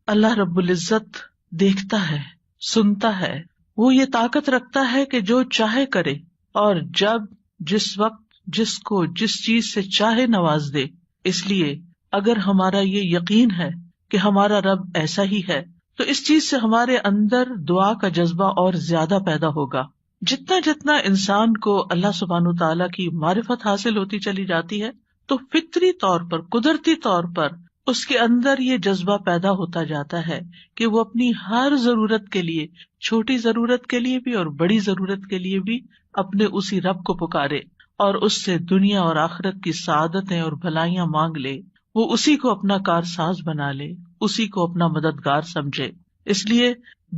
اللہ رب العزت دیکھتا ہے، سنتا ہے، وہ یہ طاقت رکھتا ہے کہ جو چاہے کرے اور جب، جس وقت، جس کو جس چیز سے چاہے نواز دے۔ اس لیے اگر ہمارا یہ یقین ہے کہ ہمارا رب ایسا ہی ہے تو اس چیز سے ہمارے اندر دعا کا جذبہ اور زیادہ پیدا ہوگا۔ جتنا جتنا انسان کو اللہ سبحانہ تعالیٰ کی معرفت حاصل ہوتی چلی جاتی ہے تو فطری طور پر، قدرتی طور پر اس کے اندر یہ جذبہ پیدا ہوتا جاتا ہے کہ وہ اپنی ہر ضرورت کے لیے، چھوٹی ضرورت کے لیے بھی اور بڑی ضرورت کے لیے بھی اپنے اسی رب کو پکارے اور اس سے دنیا اور آخرت کی سعادتیں اور بھلائیاں مانگ لے۔ وہ اسی کو اپنا کارساز بنا لے، اسی کو اپنا مددگار سمجھے۔ اس لیے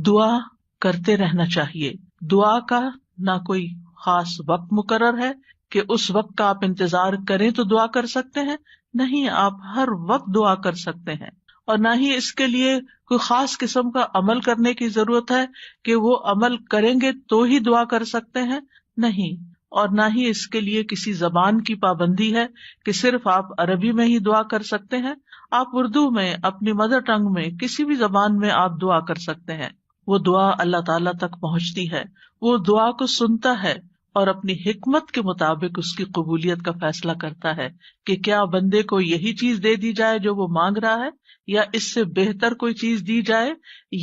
دعا کرتے رہنا چاہیے۔ دعا کا نہ کوئی خاص وقت مقرر ہے کہ اس وقت کا آپ انتظار کریں تو دعا کر سکتے ہیں، نہیں، آپ ہر وقت دعا کر سکتے ہیں، اور نہ ہی اس کے لیے کوئی خاص قسم کا عمل کرنے کی ضرورت ہے کہ وہ عمل کریں گے تو ہی دعا کر سکتے ہیں، نہیں، اور نہ ہی اس کے لیے کسی زبان کی پابندی ہے کہ صرف آپ عربی میں ہی دعا کر سکتے ہیں۔ آپ اردو میں، اپنی مدر ٹنگ میں، کسی بھی زبان میں آپ دعا کر سکتے ہیں۔ وہ دعا اللہ تعالیٰ تک پہنچتی ہے، وہ دعا کو سنتا ہے اور اپنی حکمت کے مطابق اس کی قبولیت کا فیصلہ کرتا ہے کہ کیا بندے کو یہی چیز دے دی جائے جو وہ مانگ رہا ہے، یا اس سے بہتر کوئی چیز دی جائے،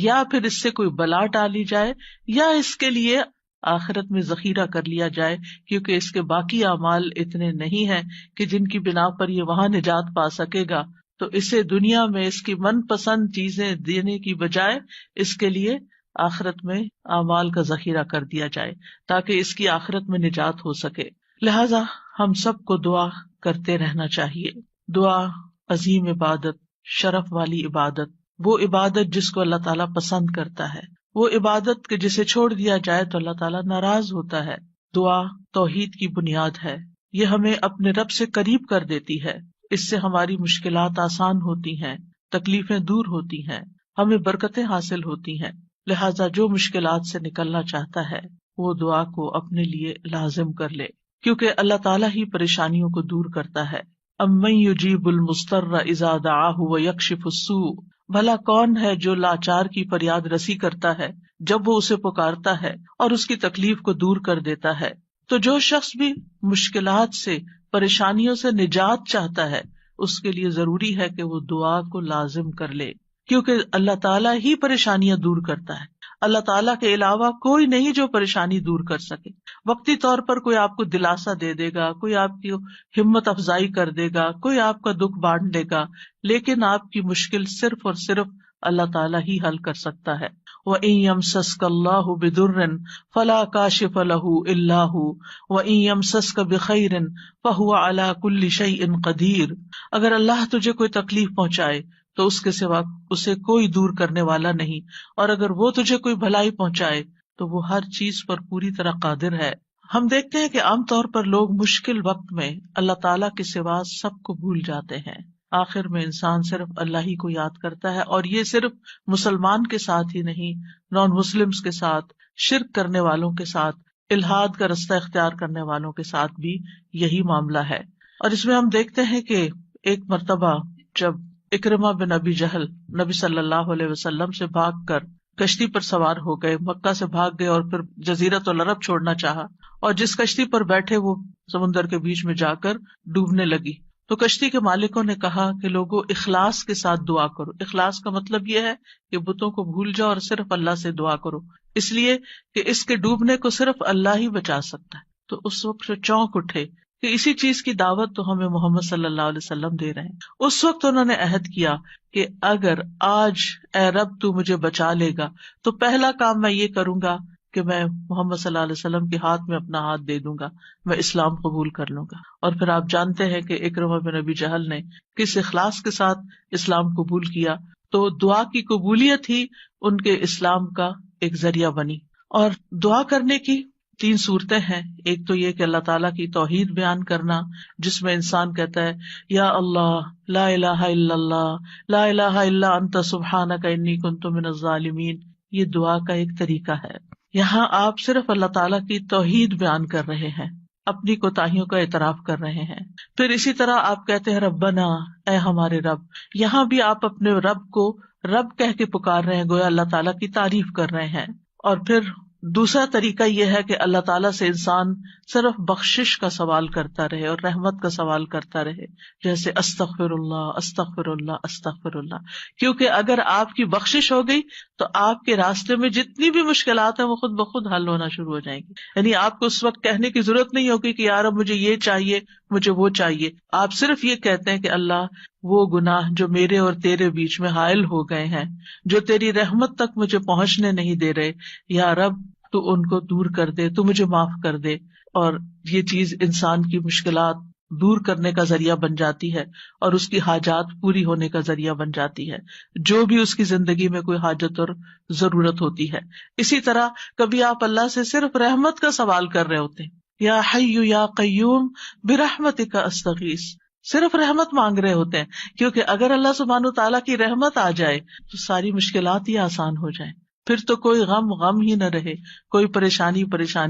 یا پھر اس سے کوئی بلا ٹالی جائے، یا اس کے لیے آخرت میں ذخیرہ کر لیا جائے، کیونکہ اس کے باقی اعمال اتنے نہیں ہیں کہ جن کی بنا پر یہ وہاں نجات پا سکے گا، تو اسے دنیا میں اس کی من پسند چیزیں دینے کی بجائے اس کے لیے آخرت میں اعمال کا ذخیرہ کر دیا جائے تاکہ اس کی آخرت میں نجات ہو سکے۔ لہذا ہم سب کو دعا کرتے رہنا چاہیے۔ دعا عظیم عبادت، شرف والی عبادت، وہ عبادت جس کو اللہ تعالیٰ پسند کرتا ہے، وہ عبادت کہ جسے چھوڑ دیا جائے تو اللہ تعالیٰ ناراض ہوتا ہے۔ دعا توحید کی بنیاد ہے، یہ ہمیں اپنے رب سے قریب کر دیتی ہے، اس سے ہماری مشکلات آسان ہوتی ہیں، تکلیفیں دور ہوتی ہیں، ہمیں برکتیں حاصل ہوتی ہیں۔ لہٰذا جو مشکلات سے نکلنا چاہتا ہے وہ دعا کو اپنے لیے لازم کر لے، کیونکہ اللہ تعالیٰ ہی پریشانیوں کو دور کرتا ہے۔ امن یجیب المضطر اذا دعاہ ویکشف السوء، بھلا کون ہے جو لاچار کی فریاد رسی کرتا ہے جب وہ اسے پکارتا ہے اور اس کی تکلیف کو دور کر دیتا ہے۔ تو جو شخص بھی مشکلات سے، پریشانیوں سے نجات چاہتا ہے اس کے لیے ضروری ہے کہ وہ دعا کو لازم کر لے، کیونکہ اللہ تعالیٰ ہی پریشانیاں دور کرتا ہے۔ اللہ تعالیٰ کے علاوہ کوئی نہیں جو پریشانی دور کر سکے۔ وقتی طور پر کوئی آپ کو دلاسا دے دے گا، کوئی آپ کی ہمت افزائی کر دے گا، کوئی آپ کا دکھ بانٹ دے گا، لیکن آپ کی مشکل صرف اور صرف اللہ تعالیٰ ہی حل کر سکتا ہے۔ وَإِن يَمْسَسْكَ اللَّهُ بِضُرٍّ فَلَا كَاشِفَ لَهُ إِلَّا هُوَ وَإِن يَمْسَسْكَ بِخَيْرٍ فَهُوَ عَلَى كُلِّ شَيْءٍ قَدِيرٌ، اگر اللہ تجھے کوئی تکلیف پہنچائے تو اس کے سوا اسے کوئی دور کرنے والا نہیں، اور اگر وہ تجھے کوئی بھلائی پہنچائے تو وہ ہر چیز پر پوری طرح قادر ہے۔ ہم دیکھتے ہیں کہ عام طور پر لوگ مشکل وقت میں اللہ تعالیٰ کے سوا سب کو بھول جاتے ہیں، آخر میں انسان صرف اللہ ہی کو یاد کرتا ہے، اور یہ صرف مسلمان کے ساتھ ہی نہیں، نان مسلمز کے ساتھ، شرک کرنے والوں کے ساتھ، الحاد کا رستہ اختیار کرنے والوں کے ساتھ بھی یہی معاملہ ہے۔ اور اس میں ہم دیکھتے ہیں کہ ایک مرتبہ جب اکرمہ بن ابی جہل نبی صلی اللہ علیہ وسلم سے بھاگ کر کشتی پر سوار ہو گئے، مکہ سے بھاگ گئے اور پھر جزیرۃ العرب چھوڑنا چاہا، اور جس کشتی پر بیٹھے وہ سمندر کے بیچ میں جا کر ڈوبنے لگی، تو کشتی کے مالکوں نے کہا کہ لوگوں اخلاص کے ساتھ دعا کرو۔ اخلاص کا مطلب یہ ہے کہ بتوں کو بھول جاؤ اور صرف اللہ سے دعا کرو، اس لیے کہ اس کے ڈوبنے کو صرف اللہ ہی بچا سکتا ہے۔ تو اس وقت وہ چونک اٹھے کہ اسی چیز کی دعوت تو ہمیں محمد صلی اللہ علیہ وسلم دے رہے ہیں۔ اس وقت انہوں نے عہد کیا کہ اگر آج اے رب تو مجھے بچا لے گا تو پہلا کام میں یہ کروں گا کہ میں محمد صلی اللہ علیہ وسلم کے ہاتھ میں اپنا ہاتھ دے دوں گا، میں اسلام قبول کر لوں گا۔ اور پھر آپ جانتے ہیں کہ اکرمہ بن ابی جہل نے کس اخلاص کے ساتھ اسلام قبول کیا، تو دعا کی قبولیت ہی ان کے اسلام کا ایک ذریعہ بنی۔ اور دعا کرنے کی 3 صورتیں ہیں۔ ایک تو یہ کہ اللہ تعالیٰ کی توحید بیان کرنا، جس میں انسان کہتا ہے یا اللہ لا الہ الا اللہ لا الہ الا انت سبحانک انی کنت من الظالمین، یہ دعا کا ایک طریقہ ہے۔ یہاں آپ صرف اللہ تعالیٰ کی توحید بیان کر رہے ہیں، اپنی کوتاہیوں کا اعتراف کر رہے ہیں۔ پھر اسی طرح آپ کہتے ہیں ربنا، اے ہمارے رب، یہاں بھی آپ اپنے رب کو رب کہہ کے پکار رہے ہیں، گویا اللہ تعالیٰ کی تعریف کر رہے ہیں. اور پھر دوسرا طریقہ یہ ہے کہ اللہ تعالیٰ سے انسان صرف بخشش کا سوال کرتا رہے اور رحمت کا سوال کرتا رہے، جیسے استغفر اللہ استغفر اللہ استغفر اللہ. کیونکہ اگر آپ کی بخشش ہو گئی تو آپ کے راستے میں جتنی بھی مشکلات ہیں وہ خود بخود حل ہونا شروع ہو جائیں گی. یعنی آپ کو اس وقت کہنے کی ضرورت نہیں ہوگی کہ یار اب مجھے یہ چاہیے مجھے وہ چاہیے. آپ صرف یہ کہتے ہیں کہ اللہ وہ گناہ جو میرے اور تیرے بیچ میں حائل ہو گئے ہیں، جو تیری رحمت تک مجھے پہنچنے نہیں دے رہے، یا رب تو ان کو دور کر دے، تو مجھے معاف کر دے. اور یہ چیز انسان کی مشکلات دور کرنے کا ذریعہ بن جاتی ہے اور اس کی حاجات پوری ہونے کا ذریعہ بن جاتی ہے، جو بھی اس کی زندگی میں کوئی حاجت اور ضرورت ہوتی ہے. اسی طرح کبھی آپ اللہ سے صرف رحمت کا سوال کر رہے ہوتے ہیں، یا حی یا قیوم برحمتک استغیث، صرف رحمت مانگ رہے ہوتے ہیں. کیونکہ اگر اللہ سبحانہ تعالیٰ کی رحمت آ جائے تو ساری مشکلات ہی آسان ہو جائیں، پھر تو کوئی غم ہی نہ رہے، کوئی پریشانی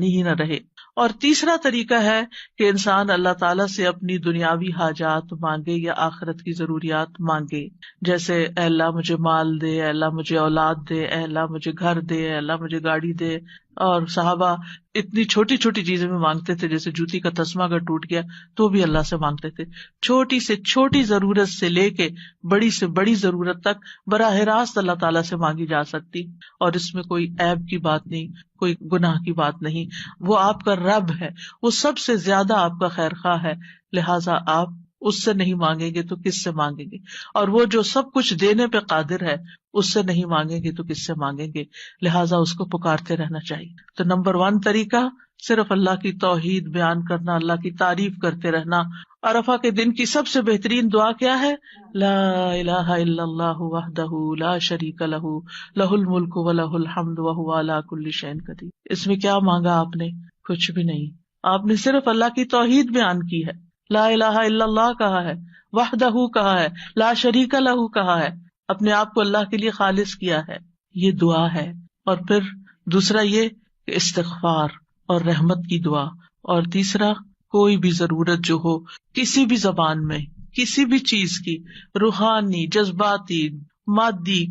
ہی نہ رہے. اور تیسرا طریقہ ہے کہ انسان اللہ تعالیٰ سے اپنی دنیاوی حاجات مانگے یا آخرت کی ضروریات مانگے، جیسے اے اللہ مجھے مال دے، اے اللہ مجھے اولاد دے، اے اللہ مجھے گھر دے، اے اللہ مجھے گاڑی دے. اور صحابہ اتنی چھوٹی چھوٹی چیزیں میں مانگتے تھے، جیسے جوتی کا تسمہ اگر ٹوٹ گیا تو بھی اللہ سے مانگتے تھے. چھوٹی سے چھوٹی ضرورت سے لے کے بڑی سے بڑی ضرورت تک براہ راست اللہ تعالیٰ سے مانگی جا سکتی، اور اس میں کوئی عیب کی بات نہیں، کوئی گناہ کی بات نہیں. وہ آپ کا رب ہے، وہ سب سے زیادہ آپ کا خیر خواہ ہے، لہٰذا آپ اس سے نہیں مانگیں گے تو کس سے مانگیں گے؟ اور وہ جو سب کچھ دینے پہ قادر ہے، اس سے نہیں مانگیں گے تو کس سے مانگیں گے؟ لہٰذا اس کو پکارتے رہنا چاہیے. تو نمبر 1 طریقہ صرف اللہ کی توحید بیان کرنا، اللہ کی تعریف کرتے رہنا. عرفہ کے دن کی سب سے بہترین دعا کیا ہے؟ لا الہ الا اللہ وحدہ لا شریک لہ لہ الملک ولہ الحمد وہو علی کل شیء قدیر. اس میں کیا مانگا آپ نے؟ کچھ بھی نہیں. آپ نے صرف اللہ کی توحید بیان کی ہے، لا الہ الا اللہ کہا ہے، وحدہ کہا ہے، لا شریک لہ کہا ہے، اپنے آپ کو اللہ کے لیے خالص کیا ہے. یہ دعا ہے. اور پھر دوسرا یہ کہ استغفار اور رحمت کی دعا. اور تیسرا کوئی بھی ضرورت جو ہو کسی بھی زبان میں، کسی بھی چیز کی، روحانی، جذباتی، مادی،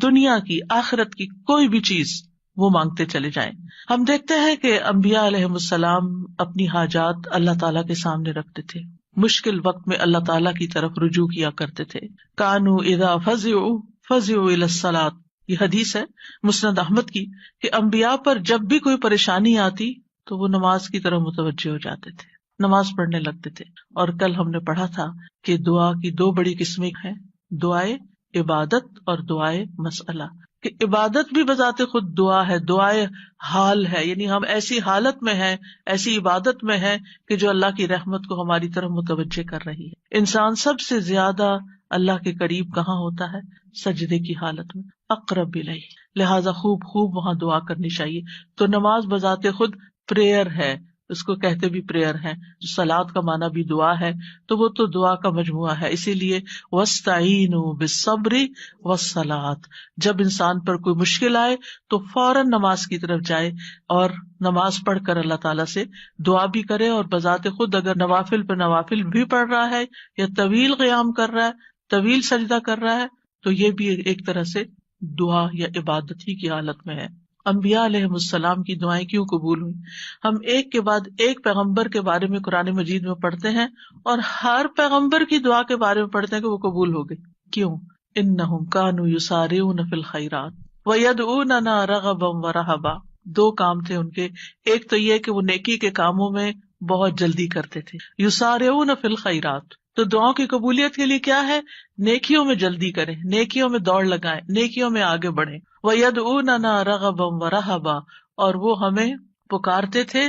دنیا کی، آخرت کی، کوئی بھی چیز وہ مانگتے چلے جائیں. ہم دیکھتے ہیں کہ انبیاء علیہم السلام اپنی حاجات اللہ تعالیٰ کے سامنے رکھتے تھے، مشکل وقت میں اللہ تعالیٰ کی طرف رجوع کیا کرتے تھے. کانوا اذا فزعوا الی الصلاۃ، یہ حدیث ہے مسند احمد کی، کہ انبیاء پر جب بھی کوئی پریشانی آتی تو وہ نماز کی طرف متوجہ ہو جاتے تھے، نماز پڑھنے لگتے تھے. اور کل ہم نے پڑھا تھا کہ دعا کی 2 بڑی قسمیں ہیں، دعائے عبادت اور دعائے مسئلہ. کہ عبادت بھی بذات خود دعا ہے، دعائے حال ہے، یعنی ہم ایسی حالت میں ہیں، ایسی عبادت میں ہیں کہ جو اللہ کی رحمت کو ہماری طرف متوجہ کر رہی ہے. انسان سب سے زیادہ اللہ کے قریب کہاں ہوتا ہے؟ سجدے کی حالت میں، اقرب الیہ. لہذا خوب وہاں دعا کرنی چاہیے. تو نماز بذات خود پریئر ہے، اس کو کہتے بھی پریئر ہے. صلاۃ کا معنی بھی دعا ہے، تو وہ تو دعا کا مجموعہ ہے. اسی لیے وَاسْتَعِینُوا بِالصَّبْرِ وَالصَّلَاةِ، جب انسان پر کوئی مشکل آئے تو فوراً نماز کی طرف جائے اور نماز پڑھ کر اللہ تعالیٰ سے دعا بھی کرے. اور بذات خود اگر نوافل پہ نوافل بھی پڑھ رہا ہے یا طویل قیام کر رہا ہے، طویل سجدہ کر رہا ہے، تو یہ بھی ایک طرح سے دعا یا عبادت ہی کی حالت میں ہے. انبیاء علیہم السلام کی دعائیں کیوں قبول ہوئی؟ ہم ایک کے بعد ایک پیغمبر کے بارے میں قرآن مجید میں پڑھتے ہیں اور ہر پیغمبر کی دعا کے بارے میں پڑھتے ہیں کہ وہ قبول ہو گئی. کیوں؟ انہم کانوا یسارعون فی الخیرات ویدعوننا رغبا ورہبا. 2 کام تھے ان کے. ایک تو یہ کہ وہ نیکی کے کاموں میں بہت جلدی کرتے تھے، یسارعون فی الخیرات. تو دعاؤں کی قبولیت کے لیے کیا ہے؟ نیکیوں میں جلدی کریں، نیکیوں میں دوڑ لگائیں، نیکیوں میں آگے بڑھیں. وَيَدْعُونَنَا رَغَبًا وَرَهَبًا، اور وہ ہمیں پکارتے تھے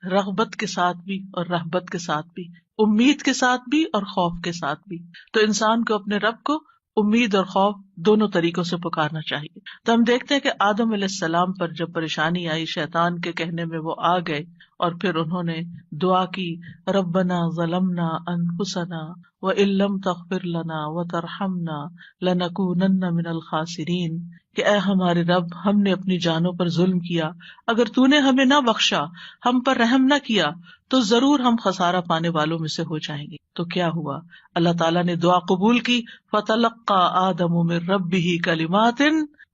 رغبت کے ساتھ بھی اور رہبت کے ساتھ بھی، امید کے ساتھ بھی اور خوف کے ساتھ بھی. تو انسان کو اپنے رب کو امید اور خوف دونوں طریقوں سے پکارنا چاہیے. تو ہم دیکھتے ہیں کہ آدم علیہ السلام پر جب پریشانی آئی، شیطان کے کہنے میں وہ آ گئے اور پھر انہوں نے دعا کی، ربنا ظلمنا انفسنا وان لم تغفر لنا وترحمنا لنکونن من الخاسرین، کہ اے ہمارے رب، ہم نے اپنی جانوں پر ظلم کیا، اگر تو نے ہمیں نہ بخشا، ہم پر رحم نہ کیا، تو ضرور ہم خسارہ پانے والوں میں سے ہو جائیں گے. تو کیا ہوا؟ اللہ تعالیٰ نے دعا قبول کی. فتلقى آدم من ربہ کلمات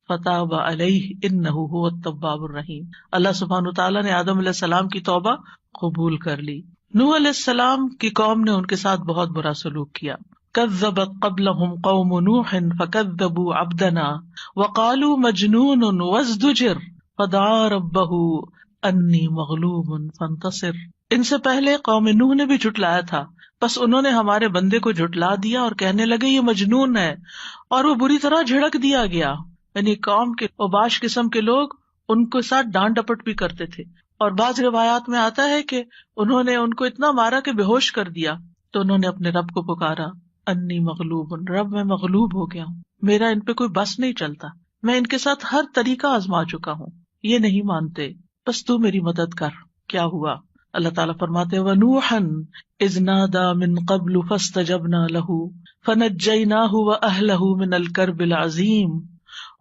فتاب علیہ انہ هو التواب الرحیم. اللہ سبحانہ تعالیٰ نے آدم علیہ السلام کی توبہ قبول کر لی. نوح علیہ السلام کی قوم نے ان کے ساتھ بہت برا سلوک کیا. کذبت قبلہم قوم نوح فکذبوا عبدنا وقالوا مجنون وازدجر فدعا ربہ انی مغلوب فانتصر. ان سے پہلے قوم نوح نے بھی جھٹلایا تھا، بس انہوں نے ہمارے بندے کو جھٹلا دیا اور کہنے لگے یہ مجنون ہے، اور وہ بری طرح جھڑک دیا گیا. یعنی قوم کے اوباش قسم کے لوگ ان کے ساتھ ڈانٹ ڈپٹ بھی کرتے تھے. اور بعض روایات میں آتا ہے کہ انہوں نے ان کو اتنا مارا کہ بے ہوش کر دیا. تو انہوں نے اپنے رب کو پکارا، انی مغلوب، رب میں مغلوب ہو گیا ہوں، میرا ان پہ کوئی بس نہیں چلتا، میں ان کے ساتھ ہر طریقہ آزما چکا ہوں، یہ نہیں مانتے، بس تو میری مدد کر. کیا ہوا؟ اللہ تعالیٰ فرماتے وَنُوحًا إِذْ نَادَى مِن قَبْلُ فَاسْتَجَبْنَا لَهُ فَنَجَّيْنَاهُ وَأَهْلَهُ مِنَ الْكَرْبِ الْعَظِيمِ.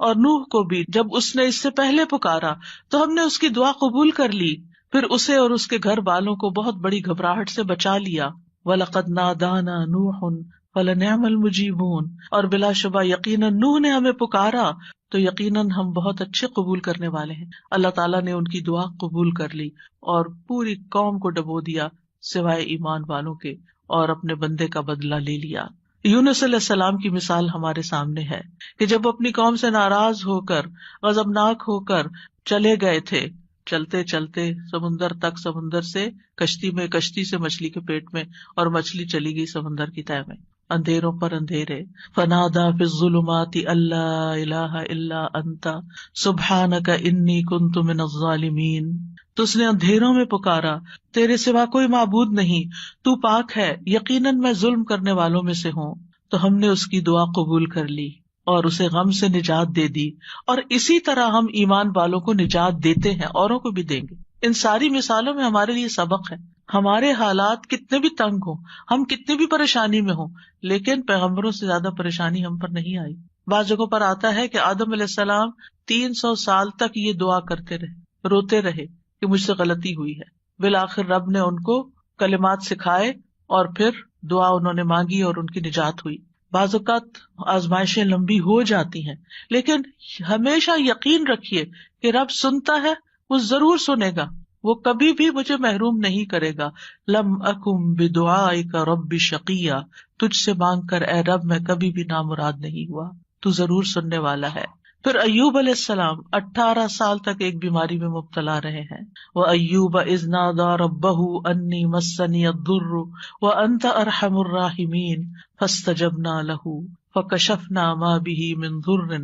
اور نوح کو بھی جب اس نے اس سے پہلے پکارا تو ہم نے اس کی دعا قبول کر لی، پھر اسے اور اس کے گھر والوں کو بہت بڑی گھبراہٹ سے بچا لیا. وَلَقَدْ نَادَانَا نُوحٌ فَلَنِعْمَ الْمُجِيبُونَ. اور بلا شبہ یقیناً نوح نے ہمیں پکارا تو یقیناً ہم بہت اچھے قبول کرنے والے ہیں. اللہ تعالیٰ نے ان کی دعا قبول کر لی اور پوری قوم کو ڈبو دیا سوائے ایمان والوں کے، اور اپنے بندے کا بدلہ لے لیا. یونس علیہ السلام کی مثال ہمارے سامنے ہے کہ جب اپنی قوم سے ناراض ہو کر، غضبناک ہو کر چلے گئے تھے، چلتے چلتے سمندر تک، سمندر سے کشتی میں، کشتی سے مچھلی کے پیٹ میں، اور مچھلی چلی گئی سمندر کی تہہ میں، اندھیروں پر اندھیرے. فنادا فی الظلمات اللہ الہ الا انت سبحانک انی کنت من الظالمین. تو اس نے اندھیروں میں پکارا، تیرے سوا کوئی معبود نہیں، تو پاک ہے، یقیناً میں ظلم کرنے والوں میں سے ہوں. تو ہم نے اس کی دعا قبول کر لی اور اسے غم سے نجات دے دی، اور اسی طرح ہم ایمان والوں کو نجات دیتے ہیں، اوروں کو بھی دیں گے. ان ساری مثالوں میں ہمارے لیے سبق ہے. ہمارے حالات کتنے بھی تنگ ہوں، ہم کتنی بھی پریشانی میں ہوں، لیکن پیغمبروں سے زیادہ پریشانی ہم پر نہیں آئی. بعض جگہوں پر آتا ہے کہ آدم علیہ السلام 300 سال تک یہ دعا کرتے رہے، روتے رہے کہ مجھ سے غلطی ہوئی ہے. بالآخر رب نے ان کو کلمات سکھائے اور پھر دعا انہوں نے مانگی اور ان کی نجات ہوئی. بعض اوقات آزمائشیں لمبی ہو جاتی ہیں، لیکن ہمیشہ یقین رکھیے کہ رب سنتا ہے، وہ ضرور سنے گا، وہ کبھی بھی مجھے محروم نہیں کرے گا. لم اکم بدعائک رب شقیہ، تجھ سے مانگ کر اے رب میں کبھی بھی نامراد نہیں ہوا، تو ضرور سننے والا ہے. پھر ایوب علیہ السلام 18 سال تک ایک بیماری میں مبتلا رہے ہیں. وَأَيُّوبَ إِذْ نَادَى رَبَّهُ أَنِّي مَسَّنِيَ الضُّرُّ وَأَنْتَ أَرْحَمُ الرَّاحِمِينَ فَاسْتَجَبْنَا لَهُ فَكَشَفْنَا مَا بِهِ مِنْ ضُرٍّ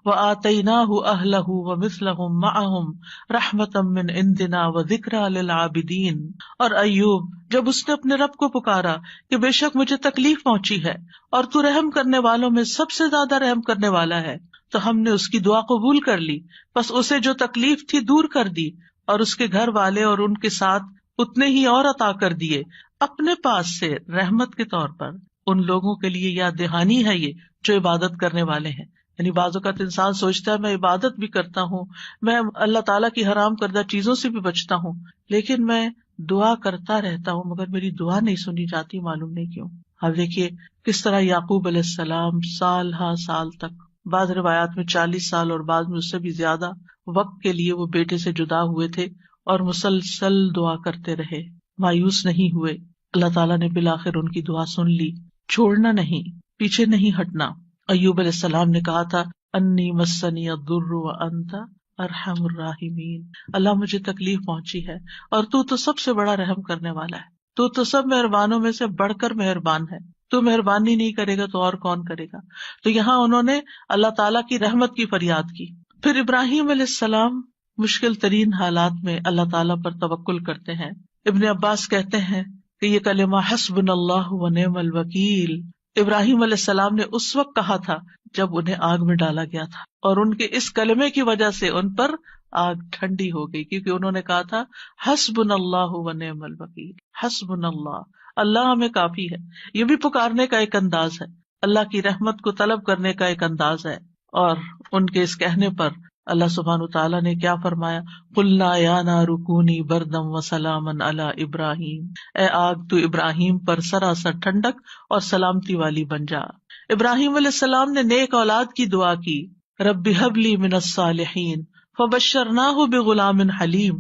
وَآتَيْنَاهُ أَهْلَهُ وَمِثْلَهُمْ مَعَهُمْ رَحْمَةً مِّنْ عِنْدِنَا وَذِكْرَىٰ لِلْعَابِدِينَ. اور ایوب جب اس نے اپنے رب کو پکارا کہ بے شک مجھے تکلیف پہنچی ہے اور تو رحم کرنے والوں میں سب سے زیادہ رحم کرنے والا ہے، تو ہم نے اس کی دعا قبول کر لی، بس اسے جو تکلیف تھی دور کر دی، اور اس کے گھر والے اور ان کے ساتھ اتنے ہی اور عطا کر دیے اپنے پاس سے رحمت کے طور پر. ان لوگوں کے لیے یاد دہانی ہے یہ جو عبادت کرنے والے ہیں. یعنی بعض اوقات انسان سوچتا ہے میں عبادت بھی کرتا ہوں، میں اللہ تعالیٰ کی حرام کردہ چیزوں سے بھی بچتا ہوں، لیکن میں دعا کرتا رہتا ہوں مگر میری دعا نہیں سنی جاتی، معلوم نہیں کیوں. اب دیکھیے کس طرح یعقوب علیہ السلام سال ہا سال تک، بعض روایات میں 40 سال اور بعض میں اس سے بھی زیادہ وقت کے لیے وہ بیٹے سے جدا ہوئے تھے، اور مسلسل دعا کرتے رہے، مایوس نہیں ہوئے. اللہ تعالیٰ نے بالآخر ان کی دعا سن لی. چھوڑنا نہیں، پیچھے نہیں ہٹنا. ایوب علیہ السلام نے کہا تھا انی مسنی الضر وانت ارحم الراحمین، اللہ مجھے تکلیف پہنچی ہے اور تو سب سے بڑا رحم کرنے والا ہے، تو سب مہربانوں میں سے بڑھ کر مہربان ہے، تو مہربانی نہیں کرے گا تو اور کون کرے گا. تو یہاں انہوں نے اللہ تعالیٰ کی رحمت کی فریاد کی. پھر ابراہیم علیہ السلام مشکل ترین حالات میں اللہ تعالیٰ پر توکل کرتے ہیں. ابن عباس کہتے ہیں کہ یہ کلمہ حسبنا اللہ ونعم الوکیل ابراہیم علیہ السلام نے اس وقت کہا تھا جب انہیں آگ میں ڈالا گیا تھا، اور ان کے اس کلمے کی وجہ سے ان پر آگ ٹھنڈی ہو گئی، کیونکہ انہوں نے کہا تھا حسبنا اللہ ونعم الوکیل، حسبنا اللہ، اللہ ہمیں کافی ہے. یہ بھی پکارنے کا ایک انداز ہے، اللہ کی رحمت کو طلب کرنے کا ایک انداز ہے. اور ان کے اس کہنے پر اللہ سبحانہ تعالیٰ نے کیا فرمایا، قلنا یا نار کونی بردم وسلاما علی ابراہیم، اے آگ تو ابراہیم پر سراسر ٹھنڈک اور سلامتی والی بن جا. ابراہیم علیہ السلام نے نیک اولاد کی دعا کی، رب ہب لی من الصالحین فبشرناہ بغلام حلیم،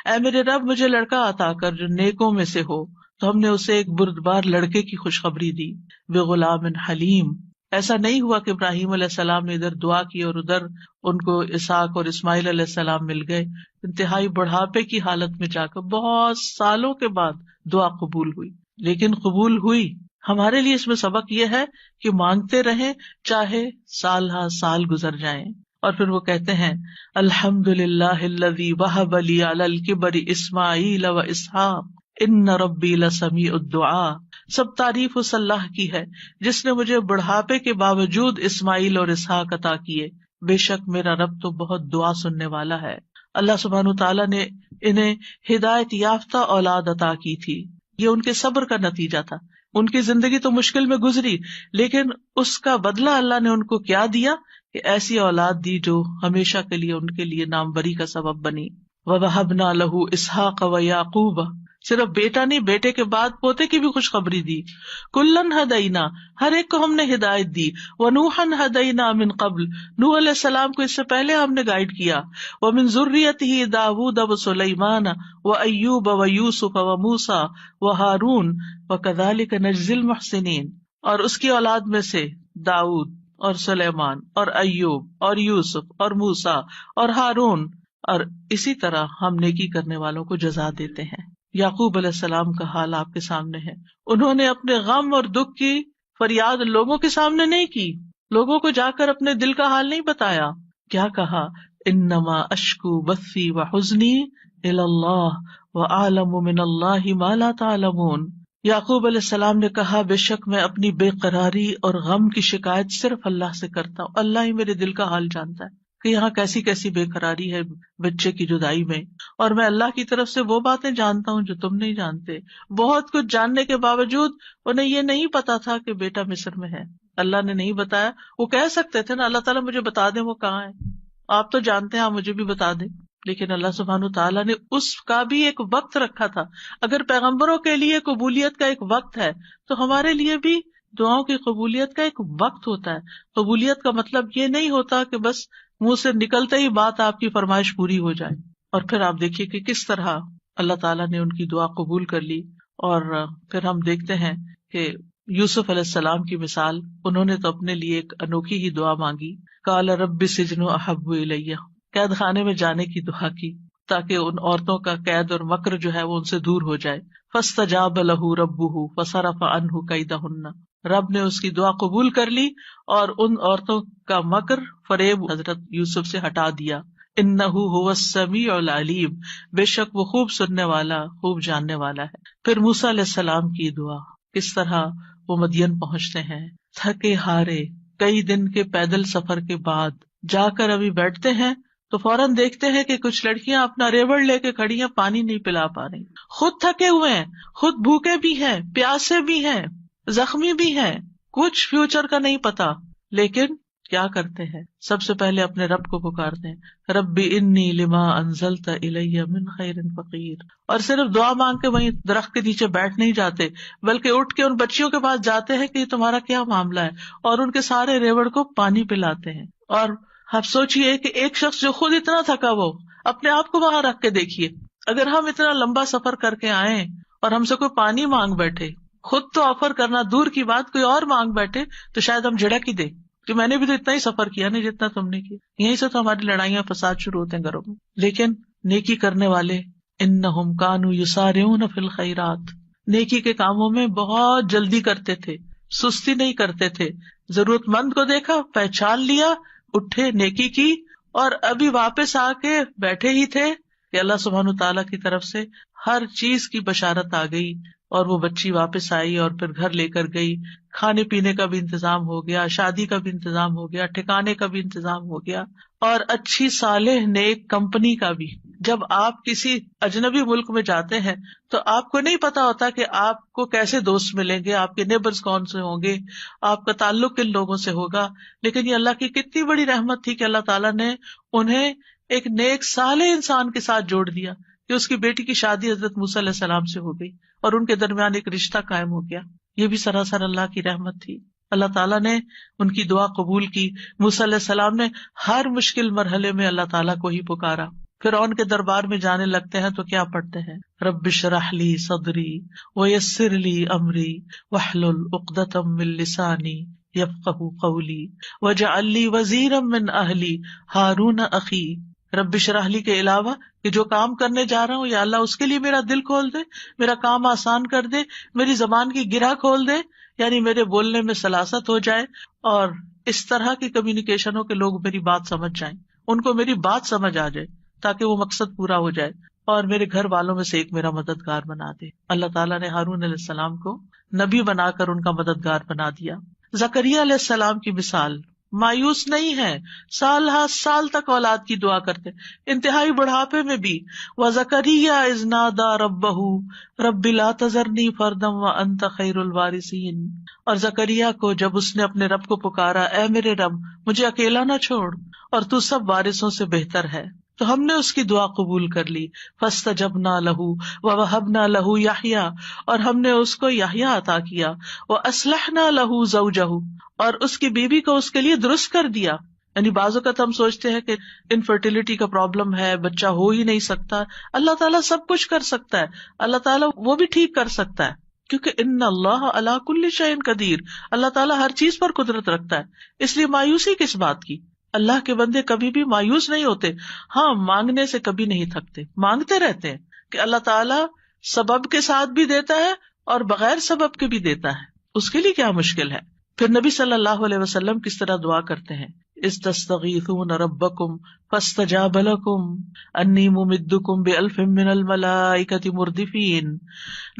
اے میرے رب مجھے لڑکا عطا کر جو نیکوں میں سے ہو، تو ہم نے اسے ایک بردبار لڑکے کی خوشخبری دی، بغلام حلیم۔ ایسا نہیں ہوا کہ ابراہیم علیہ السلام نے ادھر دعا کی اور ادھر ان کو اسحاق اور اسماعیل علیہ السلام مل گئے، انتہائی بڑھاپے کی حالت میں جا کر بہت سالوں کے بعد دعا قبول ہوئی، لیکن قبول ہوئی۔ ہمارے لیے اس میں سبق یہ ہے کہ مانگتے رہیں چاہے سال ہا سال گزر جائیں۔ اور پھر وہ کہتے ہیں الحمدللہ الذی وہب لی علی الکبر اسماعیل و اسحاق ان ربی لسمیع الدعاء، سب تعریف اس اللہ کی ہے جس نے مجھے بڑھاپے کے باوجود اسماعیل اور اسحاق عطا کیے، بے شک میرا رب تو بہت دعا سننے والا ہے۔ اللہ سبحانہ تعالیٰ نے انہیں ہدایت یافتہ اولاد عطا کی تھی، یہ ان کے صبر کا نتیجہ تھا۔ ان کی زندگی تو مشکل میں گزری، لیکن اس کا بدلہ اللہ نے ان کو کیا دیا کہ ایسی اولاد دی جو ہمیشہ کے لیے ان کے لیے ناموری کا سبب بنی۔ وَوَهَبْنَا لَهُ إِسْحَاقَ وَيَعْقُوبَ، صرف بیٹا نہیں، بیٹے کے بعد پوتے کی بھی خوشخبری دی۔ کُلًّا هَدَيْنَا، ہر ایک کو ہم نے ہدایت دی۔ وَنُوحًا هَدَيْنَا مِن قَبْلُ، نوح علیہ السلام کو اس سے پہلے ہم نے گائیڈ کیا۔ وَمِن ذُرِّيَّتِهِ دَاوُودَ وَسُلَيْمَانَ وَأَيُّوبَ وَيُوسُفَ وَمُوسَىٰ وَهَارُونَ وَكَذَلِكَ نَجْزِي الْمُحْسِنِينَ، اور اس کی اولاد میں سے داؤد اور سلیمان اور ایوب اور یوسف اور موسیٰ اور ہارون، اور اسی طرح ہم نیکی کرنے والوں کو جزا دیتے ہیں۔ یعقوب علیہ السلام کا حال آپ کے سامنے ہے، انہوں نے اپنے غم اور دکھ کی فریاد لوگوں کے سامنے نہیں کی، لوگوں کو جا کر اپنے دل کا حال نہیں بتایا۔ کیا کہا؟ انما اشکو بثی وحزنی الی اللہ واعلم من اللہ ما لا تعلمون۔ یعقوب علیہ السلام نے کہا بے شک میں اپنی بے قراری اور غم کی شکایت صرف اللہ سے کرتا ہوں، اللہ ہی میرے دل کا حال جانتا ہے کہ یہاں کیسی کیسی بے قراری ہے بچے کی جدائی میں، اور میں اللہ کی طرف سے وہ باتیں جانتا ہوں جو تم نہیں جانتے۔ بہت کچھ جاننے کے باوجود انہیں یہ نہیں پتا تھا کہ بیٹا مصر میں ہے، اللہ نے نہیں بتایا۔ وہ کہہ سکتے تھے نا اللہ تعالیٰ مجھے بتا دیں وہ کہاں ہے، آپ تو جانتے ہیں آپ مجھے بھی بتا دیں، لیکن اللہ سبحانہ تعالیٰ نے اس کا بھی ایک وقت رکھا تھا۔ اگر پیغمبروں کے لیے قبولیت کا ایک وقت ہے تو ہمارے لیے بھی دعاؤں کی قبولیت کا ایک وقت ہوتا ہے۔ قبولیت کا مطلب یہ نہیں ہوتا کہ بس منہ سے نکلتے ہی بات آپ کی فرمائش پوری ہو جائے۔ اور پھر آپ دیکھیے کہ کس طرح اللہ تعالیٰ نے ان کی دعا قبول کر لی۔ اور پھر ہم دیکھتے ہیں کہ یوسف علیہ السلام کی مثال، انہوں نے تو اپنے لیے ایک انوکھی ہی دعا مانگی، قال رب السجن احب الی، قید خانے میں جانے کی دعا کی تاکہ ان عورتوں کا قید اور مکر جو ہے وہ ان سے دور ہو جائے۔ فاستجاب له ربه فصرف عنه کیدہن، رب نے اس کی دعا قبول کر لی اور ان عورتوں کا مکر فریب حضرت یوسف سے ہٹا دیا۔ انہ هو السمیع العلیم، بے شک وہ خوب سننے والا خوب جاننے والا ہے۔ پھر موسیٰ علیہ السلام کی دعا، کس طرح وہ مدین پہنچتے ہیں تھکے ہارے، کئی دن کے پیدل سفر کے بعد جا کر ابھی بیٹھتے ہیں تو فوراً دیکھتے ہیں کہ کچھ لڑکیاں اپنا ریوڑ لے کے کھڑی ہیں، پانی نہیں پلا پا رہی، خود تھکے ہوئے ہیں، خود بھوکے بھی ہیں، پیاسے بھی ہیں، زخمی بھی ہیں، کچھ فیوچر کا نہیں پتا، لیکن کیا کرتے ہیں؟ سب سے پہلے اپنے رب کو پکارتے ہیں، ربی انی لما انزلت الی من خیر فقیر، اور صرف دعا مانگ کے وہیں درخت کے نیچے بیٹھ نہیں جاتے، بلکہ اٹھ کے ان بچیوں کے پاس جاتے ہیں کہ یہ تمہارا کیا معاملہ ہے، اور ان کے سارے ریوڑ کو پانی پلاتے ہیں۔ اور آپ سوچئے کہ ایک شخص جو خود اتنا تھکا، وہ اپنے آپ کو وہاں رکھ کے دیکھیے، اگر ہم اتنا لمبا سفر کر کے آئیں اور ہم سے کوئی پانی مانگ بیٹھے، خود تو آفر کرنا دور کی بات، کوئی اور مانگ بیٹھے تو شاید ہم جھڑک ہی دیں کہ میں نے بھی تو اتنا ہی سفر کیا نہیں جتنا تم نے کیا۔ یہیں سے تو ہماری لڑائیاں فساد شروع ہوتے ہیں گھروں میں۔ لیکن نیکی کرنے والے انہم کانوا یسارعون فی الخیرات، نیکی کے کاموں میں بہت جلدی کرتے تھے، سستی نہیں کرتے تھے، ضرورت مند کو دیکھا پہچان لیا، اٹھے نیکی کی، اور ابھی واپس آ کے بیٹھے ہی تھے کہ اللہ سبحانہ تعالیٰ کی طرف سے ہر چیز کی بشارت آ گئی، اور وہ بچی واپس آئی اور پھر گھر لے کر گئی، کھانے پینے کا بھی انتظام ہو گیا، شادی کا بھی انتظام ہو گیا، ٹھکانے کا بھی انتظام ہو گیا، اور اچھی صالح نیک کمپنی کا بھی۔ جب آپ کسی اجنبی ملک میں جاتے ہیں تو آپ کو نہیں پتا ہوتا کہ آپ کو کیسے دوست ملیں گے، آپ کے نیبرز کون سے ہوں گے، آپ کا تعلق کن لوگوں سے ہوگا، لیکن یہ اللہ کی کتنی بڑی رحمت تھی کہ اللہ تعالیٰ نے انہیں ایک نیک صالح انسان کے ساتھ جوڑ دیا کہ اس کی بیٹی کی شادی حضرت موسیٰ علیہ السلام سے ہو گئی اور ان کے درمیان ایک رشتہ قائم ہو گیا۔ یہ بھی سراسر اللہ کی رحمت تھی۔ اللہ تعالیٰ نے ان کی دعا قبول کی. موسیٰ علیہ السلام نے ہر مشکل مرحلے میں اللہ تعالیٰ کو ہی پکارا. فرعون کے دربار میں جانے لگتے ہیں تو کیا پڑھتے ہیں؟ رب اشرح لی صدری ویسر لی امری واحلل عقدۃ من لسانی یفقہوا قولی واجعل لی وزیرا من اہلی ہارون اخی. رب اشرح لی کے علاوہ کہ جو کام کرنے جا رہا ہوں یا اللہ اس کے لیے میرا دل کھول دے، میرا کام آسان کر دے، میری زبان کی گرہ کھول دے، یعنی میرے بولنے میں سلاست ہو جائے اور اس طرح کی کمیونیکیشن ہو کہ لوگ میری بات سمجھ جائیں، ان کو میری بات سمجھ آ جائے تاکہ وہ مقصد پورا ہو جائے، اور میرے گھر والوں میں سے ایک میرا مددگار بنا دے. اللہ تعالیٰ نے ہارون علیہ السلام کو نبی بنا کر ان کا مددگار بنا دیا. زکریا علیہ السلام کی مثال، مایوس نہیں ہے، سال ہر سال تک اولاد کی دعا کرتے، انتہائی بڑھاپے میں بھی. وَزَكَرِيَّا إِذْ نَادَىٰ رَبَّهُ رَبِّ لَا تَذَرْنِي فَرْدًا وَأَنْتَ خَيْرُ الْوَارِثِينَ. اور زکریا کو جب اس نے اپنے رب کو پکارا، اے میرے رب مجھے اکیلا نہ چھوڑ اور تو سب وارثوں سے بہتر ہے، تو ہم نے اس کی دعا قبول کر لی. فَاسْتَجَبْنَا لَهُ وَوَهَبْنَا لَهُ يَحْيَىٰ، اور ہم نے اس کو یحییٰ عطا کیا. وَأَصْلَحْنَا لَهُ زَوْجَهُ، اور اس کی بیوی کو اس کے لیے درست کر دیا. یعنی بعض اوقات ہم سوچتے ہیں کہ انفرٹیلٹی کا پرابلم ہے، بچہ ہو ہی نہیں سکتا. اللہ تعالیٰ سب کچھ کر سکتا ہے، اللہ تعالیٰ وہ بھی ٹھیک کر سکتا ہے، کیونکہ ان اللہ علی کل شیء قدیر، اللہ تعالیٰ ہر چیز پر قدرت رکھتا ہے. اس لیے مایوسی کس بات کی؟ اللہ کے بندے کبھی بھی مایوس نہیں ہوتے. ہاں، مانگنے سے کبھی نہیں تھکتے، مانگتے رہتے ہیں کہ اللہ تعالیٰ سبب کے ساتھ بھی دیتا ہے اور بغیر سبب کے بھی دیتا ہے، اس کے لیے کیا مشکل ہے. پھر نبی صلی اللہ علیہ وسلم کس طرح دعا کرتے ہیں، استستغیثون ربکم فاستجاب لکم انی ممدکم بألف من الملائکۃ مردفین.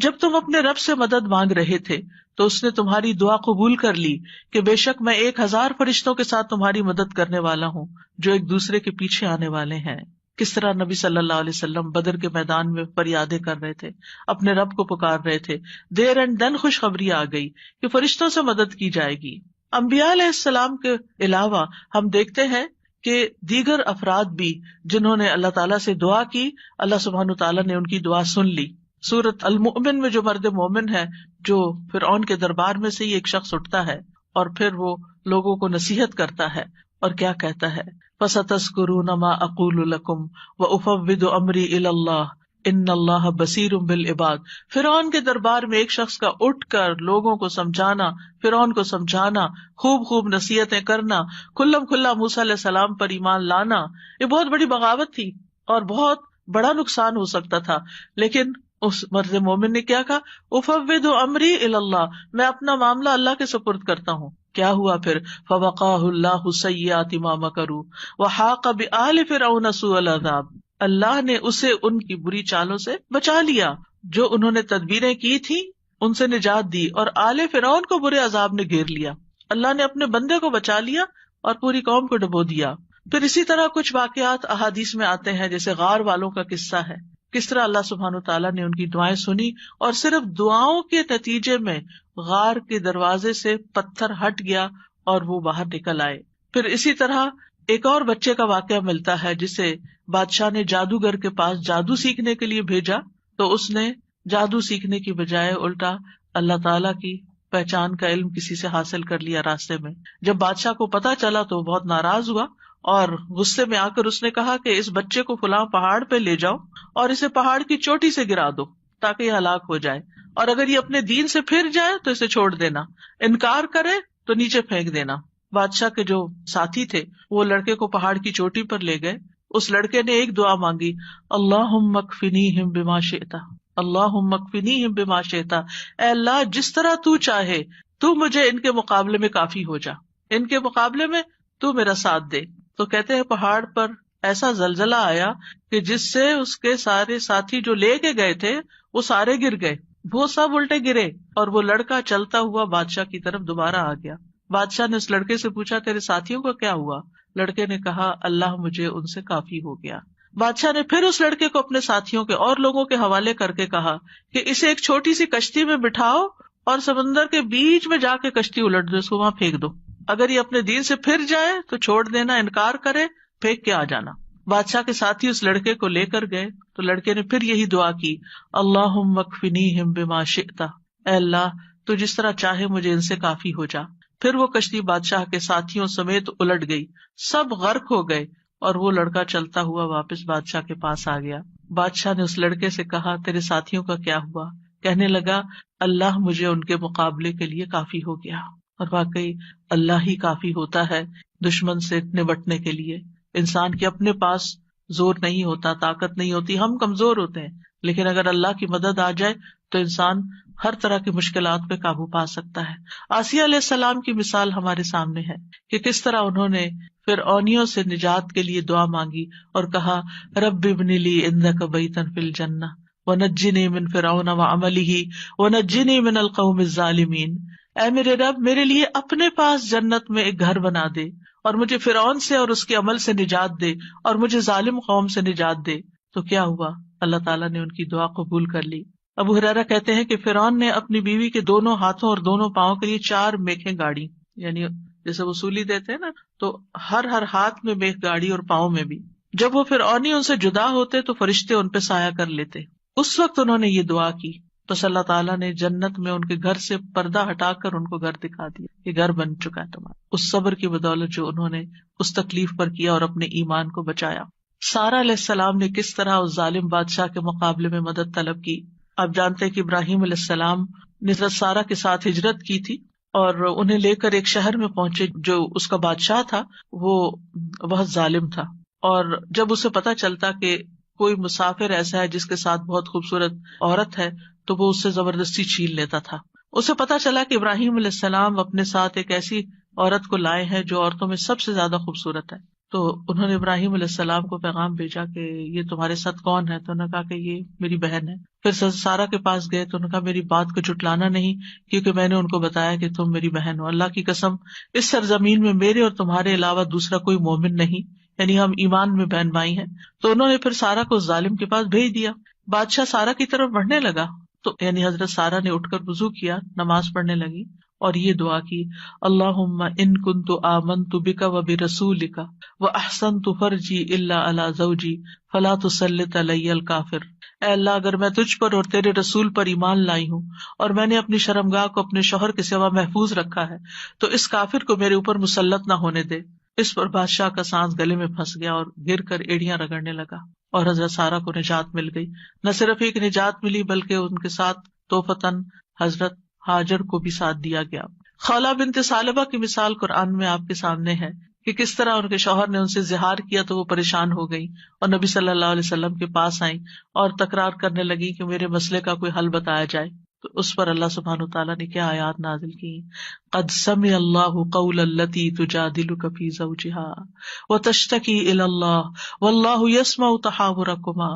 جب تم اپنے رب سے مدد مانگ رہے تھے تو اس نے تمہاری دعا قبول کر لی کہ بے شک میں 1000 فرشتوں کے ساتھ تمہاری مدد کرنے والا ہوں جو ایک دوسرے کے پیچھے آنے والے ہیں. کس طرح نبی صلی اللہ علیہ وسلم بدر کے میدان میں فریادیں کر رہے تھے، اپنے رب کو پکار رہے تھے. دیر اینڈ دن خوشخبری آ گئی کہ فرشتوں سے مدد کی جائے گی. انبیاء علیہ السلام کے علاوہ ہم دیکھتے ہیں کہ دیگر افراد بھی جنہوں نے اللہ تعالیٰ سے دعا کی، اللہ سبحانہ تعالیٰ نے ان کی دعا سن لی. سورۃ المؤمن میں جو مرد مومن ہے، جو فرعون کے دربار میں سے ہی ایک شخص اٹھتا ہے اور پھر وہ لوگوں کو نصیحت کرتا ہے اور کیا کہتا ہے، فَسَتَذْكُرُونَ مَا أَقُولُ لَكُمْ وَأُفَوِّضُ أَمْرِي إِلَى اللَّهِ إِنَّ اللَّهَ بَصِيرٌ بِالْعِبَادِ. فرعون کے دربار میں ایک شخص کا اٹھ کر لوگوں کو سمجھانا، فرعون کو سمجھانا، خوب نصیحتیں کرنا، کھلم کھلا موسیٰ علیہ السلام پر ایمان لانا، یہ بہت بڑی بغاوت تھی اور بہت بڑا نقصان ہو سکتا تھا. لیکن اس مرد مومن نے کیا کہا، افوض امری الی اللہ، میں اپنا معاملہ اللہ کے سپرد کرتا ہوں. کیا ہوا پھر، فوقاہ اللہ سیئات ما مکروا وحاق بآل فرعون سوء العذاب. اللہ نے اسے ان کی بری چالوں سے بچا لیا جو انہوں نے تدبیریں کی تھی، ان سے نجات دی، اور آل فرعون کو برے عذاب نے گھیر لیا. اللہ نے اپنے بندے کو بچا لیا اور پوری قوم کو ڈبو دیا. پھر اسی طرح کچھ واقعات احادیث میں آتے ہیں، جیسے غار والوں کا قصہ ہے، کس طرح اللہ سبحانہ تعالیٰ نے ان کی دعائیں سنی اور صرف دعاؤں کے نتیجے میں غار کے دروازے سے پتھر ہٹ گیا اور وہ باہر نکل آئے. پھر اسی طرح ایک اور بچے کا واقعہ ملتا ہے جسے بادشاہ نے جادوگر کے پاس جادو سیکھنے کے لیے بھیجا، تو اس نے جادو سیکھنے کی بجائے الٹا اللہ تعالیٰ کی پہچان کا علم کسی سے حاصل کر لیا راستے میں. جب بادشاہ کو پتا چلا تو بہت ناراض ہوا اور غصے میں آ کر اس نے کہا کہ اس بچے کو فلاں پہاڑ پہ لے جاؤ اور اسے پہاڑ کی چوٹی سے گرا دو تاکہ یہ ہلاک ہو جائے، اور اگر یہ اپنے دین سے پھر جائے تو اسے چھوڑ دینا، انکار کرے تو نیچے پھینک دینا. بادشاہ کے جو ساتھی تھے وہ لڑکے کو پہاڑ کی چوٹی پر لے گئے. اس لڑکے نے ایک دعا مانگی، اللہم اکفنیہم بما شئت، اللہم اکفنیہم بما شئت، اے اللہ جس طرح تو چاہے تو مجھے ان کے مقابلے میں کافی ہو جا، ان کے مقابلے میں تو میرا ساتھ دے. تو کہتے ہیں پہاڑ پر ایسا زلزلہ آیا کہ جس سے اس کے سارے ساتھی جو لے کے گئے تھے وہ سارے گر گئے، وہ سب الٹے گرے اور وہ لڑکا چلتا ہوا بادشاہ کی طرف دوبارہ آ گیا. بادشاہ نے اس لڑکے سے پوچھا تیرے ساتھیوں کا کیا ہوا؟ لڑکے نے کہا اللہ مجھے ان سے کافی ہو گیا. بادشاہ نے پھر اس لڑکے کو اپنے ساتھیوں کے اور لوگوں کے حوالے کر کے کہا کہ اسے ایک چھوٹی سی کشتی میں بٹھاؤ اور سمندر کے بیچ میں جا کے کشتی الٹ دو، اس کو وہاں پھینک دو، اگر یہ اپنے دین سے پھر جائے تو چھوڑ دینا، انکار کرے پھینک کے آ جانا. بادشاہ کے ساتھی اس لڑکے کو لے کر گئے تو لڑکے نے پھر یہی دعا کی، اللہم اکفنیہم بما شئت، اے اللہ تو جس طرح چاہے مجھے ان سے کافی ہو جا. پھر وہ کشتی بادشاہ کے ساتھیوں سمیت الٹ گئی، سب غرق ہو گئے، اور وہ لڑکا چلتا ہوا واپس بادشاہ کے پاس آ گیا۔ بادشاہ نے اس لڑکے سے کہا، تیرے ساتھیوں کا کیا ہوا؟ کہنے لگا، اللہ مجھے ان کے مقابلے کے لیے کافی ہو گیا۔ اور واقعی اللہ ہی کافی ہوتا ہے دشمن سے نبٹنے کے لیے۔ انسان کے اپنے پاس زور نہیں ہوتا، طاقت نہیں ہوتی، ہم کمزور ہوتے ہیں، لیکن اگر اللہ کی مدد آ جائے تو انسان ہر طرح کی مشکلات پہ قابو پا سکتا ہے۔ آسیہ علیہ السلام کی مثال ہمارے سامنے ہے کہ کس طرح انہوں نے فرعونیوں سے نجات کے لیے دعا مانگی اور کہا، رب ابن لی عندک بیتا فی الجنہ ونجنی من فرعون وعملہ ونجنی من القوم الظالمین۔ اے میرے رب، میرے لیے اپنے پاس جنت میں ایک گھر بنا دے، اور مجھے فرعون سے اور اس کے عمل سے نجات دے، اور مجھے ظالم قوم سے نجات دے۔ تو کیا ہوا؟ اللہ تعالیٰ نے ان کی دعا قبول کر لی۔ ابو ہریرہ کہتے ہیں کہ فرعون نے اپنی بیوی کے دونوں ہاتھوں اور دونوں پاؤں کے لیے 4 میخیں گاڑی، یعنی جیسے وصولی دیتے ہیں نا، تو ہر ہاتھ میں میخ گاڑی اور پاؤں میں بھی۔ جب وہ فرعونی ان سے جدا ہوتے تو فرشتے ان پہ سایہ کر لیتے۔ اس وقت انہوں نے یہ دعا کی، بس اللہ تعالیٰ نے جنت میں ان کے گھر سے پردہ ہٹا کر ان کو گھر دکھا دیا کہ گھر بن چکا ہے تمہارا، اس صبر کی بدولت جو انہوں نے اس تکلیف پر کیا اور اپنے ایمان کو بچایا۔ سارہ علیہ السلام نے کس طرح اس ظالم بادشاہ کے مقابلے میں مدد طلب کی۔ آپ جانتے ہیں کہ ابراہیم علیہ السلام نے سارہ کے ساتھ ہجرت کی تھی اور انہیں لے کر ایک شہر میں پہنچے، جو اس کا بادشاہ تھا وہ بہت ظالم تھا، اور جب اسے پتہ چلتا کہ کوئی مسافر ایسا ہے جس کے ساتھ بہت خوبصورت عورت ہے تو وہ اس سے زبردستی چھین لیتا تھا۔ اسے پتہ چلا کہ ابراہیم علیہ السلام اپنے ساتھ ایک ایسی عورت کو لائے ہیں جو عورتوں میں سب سے زیادہ خوبصورت ہے، تو انہوں نے ابراہیم علیہ السلام کو پیغام بھیجا کہ یہ تمہارے ساتھ کون ہے؟ تو انہوں نے کہا کہ یہ میری بہن ہے۔ پھر سارہ کے پاس گئے تو انہوں نے کہا میری بات کو جھٹلانا نہیں، کیونکہ میں نے ان کو بتایا کہ تم میری بہن ہو، اللہ کی قسم اس سرزمین میں میرے اور تمہارے علاوہ دوسرا کوئی مومن نہیں، یعنی ہم ایمان میں بہن بھائی ہیں۔ تو انہوں نے پھر سارہ کو ظالم کے پاس بھیج دیا۔ بادشاہ سارہ کی طرف بڑھنے لگا تو یعنی حضرت سارہ نے اٹھ کر وضو کیا، نماز پڑھنے لگی اور یہ دعا کی، اللہم ان کنت آمنت بک وبرسولک واحسنت فرجی الا علی زوجی فلا تسلط علی الکافر۔ اے اللہ، اگر میں تجھ پر اور تیرے رسول پر ایمان لائی ہوں اور میں نے اپنی شرمگاہ کو اپنے شوہر کے سوا محفوظ رکھا ہے تو اس کافر کو میرے اوپر مسلط نہ ہونے دے۔ اس پر بادشاہ کا سانس گلے میں پھنس گیا اور گر کر ایڑیاں رگڑنے لگا، اور حضرت سارہ کو نجات مل گئی۔ نہ صرف ایک نجات ملی بلکہ ان کے ساتھ توفتاً حضرت ہاجر کو بھی ساتھ دیا گیا۔ خولہ بنت ثعلبہ کی مثال قرآن میں آپ کے سامنے ہے کہ کس طرح ان کے شوہر نے ان سے زہار کیا تو وہ پریشان ہو گئی اور نبی صلی اللہ علیہ وسلم کے پاس آئیں اور تکرار کرنے لگی کہ میرے مسئلے کا کوئی حل بتایا جائے۔ تو اس پر اللہ سبحانہ وتعالیٰ نے کیا آیات نازل کی، قد سمع اللہ قول التی تجادلک فی زوجہا وتشتکی الی اللہ واللہ یسمع تحاورکما۔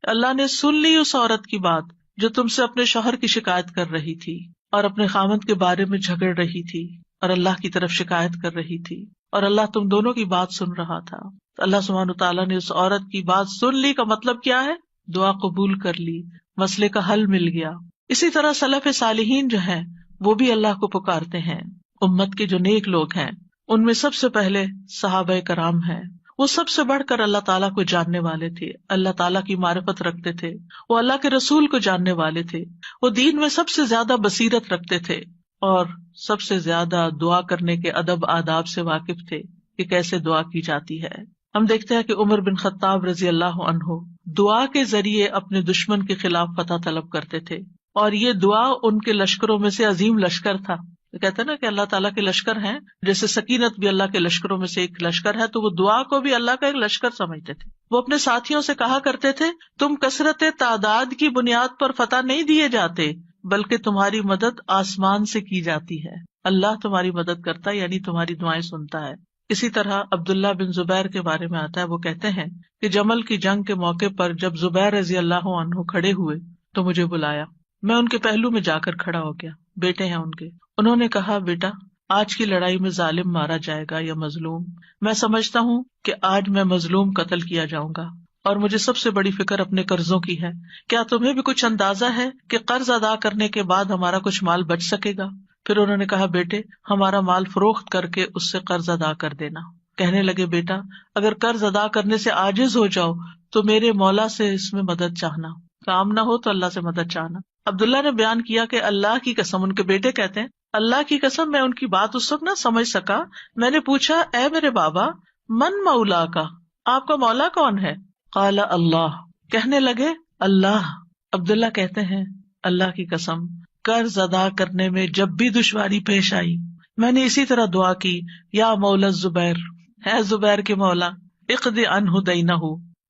اللہ نے سن لی اس عورت کی بات جو تم سے اپنے شوہر کی شکایت کر رہی تھی اور اپنے خاوند کے بارے میں جھگڑ رہی تھی اور اللہ کی طرف شکایت کر رہی تھی، اور اللہ تم دونوں کی بات سن رہا تھا۔ تو اللہ سبحانہ وتعالیٰ نے اس عورت کی بات سن لی کا مطلب کیا ہے؟ دعا قبول کر لی، مسئلے کا حل مل گیا۔ اسی طرح سلف صالحین جو ہیں وہ بھی اللہ کو پکارتے ہیں۔ امت کے جو نیک لوگ ہیں ان میں سب سے پہلے صحابہ کرام ہیں۔ وہ سب سے بڑھ کر اللہ تعالیٰ کو جاننے والے تھے، اللہ تعالیٰ کی معرفت رکھتے تھے، وہ اللہ کے رسول کو جاننے والے تھے، وہ دین میں سب سے زیادہ بصیرت رکھتے تھے اور سب سے زیادہ دعا کرنے کے ادب آداب سے واقف تھے کہ کیسے دعا کی جاتی ہے۔ ہم دیکھتے ہیں کہ عمر بن خطاب رضی اللہ عنہ دعا کے ذریعے اپنے دشمن کے خلاف فتح طلب کرتے تھے، اور یہ دعا ان کے لشکروں میں سے عظیم لشکر تھا۔ کہتے ہیں نا کہ اللہ تعالیٰ کے لشکر ہیں، جیسے سکینت بھی اللہ کے لشکروں میں سے ایک لشکر ہے، تو وہ دعا کو بھی اللہ کا ایک لشکر سمجھتے تھے۔ وہ اپنے ساتھیوں سے کہا کرتے تھے، تم کثرت تعداد کی بنیاد پر فتح نہیں دیے جاتے بلکہ تمہاری مدد آسمان سے کی جاتی ہے۔ اللہ تمہاری مدد کرتا ہے، یعنی تمہاری دعائیں سنتا ہے۔ اسی طرح عبداللہ بن زبیر کے بارے میں آتا ہے، وہ کہتے ہیں کہ جمل کی جنگ کے موقع پر جب زبیر رضی اللہ عنہ کھڑے ہوئے تو مجھے بلایا، میں ان کے پہلو میں جا کر کھڑا ہو گیا، بیٹے ہیں ان کے۔ انہوں نے کہا، بیٹا آج کی لڑائی میں ظالم مارا جائے گا یا مظلوم؟ میں سمجھتا ہوں کہ آج میں مظلوم قتل کیا جاؤں گا، اور مجھے سب سے بڑی فکر اپنے قرضوں کی ہے۔ کیا تمہیں بھی کچھ اندازہ ہے کہ قرض ادا کرنے کے بعد ہمارا کچھ مال بچ سکے گا؟ پھر انہوں نے کہا، بیٹے ہمارا مال فروخت کر کے اس سے قرض ادا کر دینا۔ کہنے لگے، بیٹا اگر قرض ادا کرنے سے عاجز ہو جاؤ تو میرے مولا سے اس میں مدد چاہنا، کام نہ ہو تو اللہ سے مدد چاہنا۔ عبداللہ نے بیان کیا کہ اللہ کی قسم، ان کے بیٹے کہتے ہیں، اللہ کی قسم میں ان کی بات اس وقت نہ سمجھ سکا. میں نے پوچھا اے میرے بابا من مولا کا، آپ کا مولا کون ہے؟ قال اللہ، کہنے لگے اللہ. عبداللہ کہتے ہیں اللہ کی قسم قرض ادا کرنے میں جب بھی دشواری پیش آئی میں نے اسی طرح دعا کی، یا مولا زبیر، ہے زبیر کے مولا، اقض عنہ دینہ،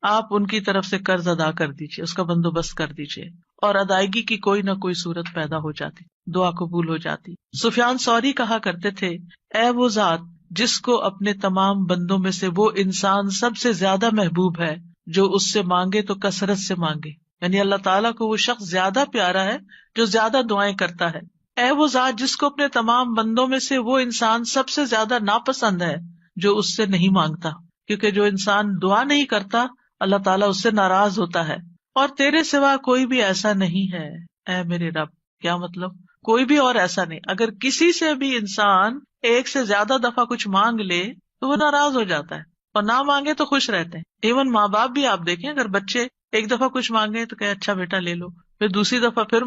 آپ ان کی طرف سے قرض ادا کر دیجیے، اس کا بندوبست کر دیجیے، اور ادائیگی کی کوئی نہ کوئی صورت پیدا ہو جاتی، دعا قبول ہو جاتی. سفیان ثوری کہا کرتے تھے اے وہ ذات جس کو اپنے تمام بندوں میں سے وہ انسان سب سے زیادہ محبوب ہے جو اس سے مانگے تو کثرت سے مانگے، یعنی اللہ تعالیٰ کو وہ شخص زیادہ پیارا ہے جو زیادہ دعائیں کرتا ہے. اے وہ ذات جس کو اپنے تمام بندوں میں سے وہ انسان سب سے زیادہ ناپسند ہے جو اس سے نہیں مانگتا، کیونکہ جو انسان دعا نہیں کرتا اللہ تعالیٰ اس سے ناراض ہوتا ہے. اور تیرے سوا کوئی بھی ایسا نہیں ہے اے میرے رب. کیا مطلب؟ کوئی بھی اور ایسا نہیں. اگر کسی سے بھی انسان ایک سے زیادہ دفعہ کچھ مانگ لے تو وہ ناراض ہو جاتا ہے، اور نہ مانگے تو خوش رہتے ہیں. ایون ماں باپ بھی آپ دیکھیں، اگر بچے ایک دفعہ کچھ مانگے تو کہ اچھا بیٹا لے لو، پھر دوسری دفعہ پھر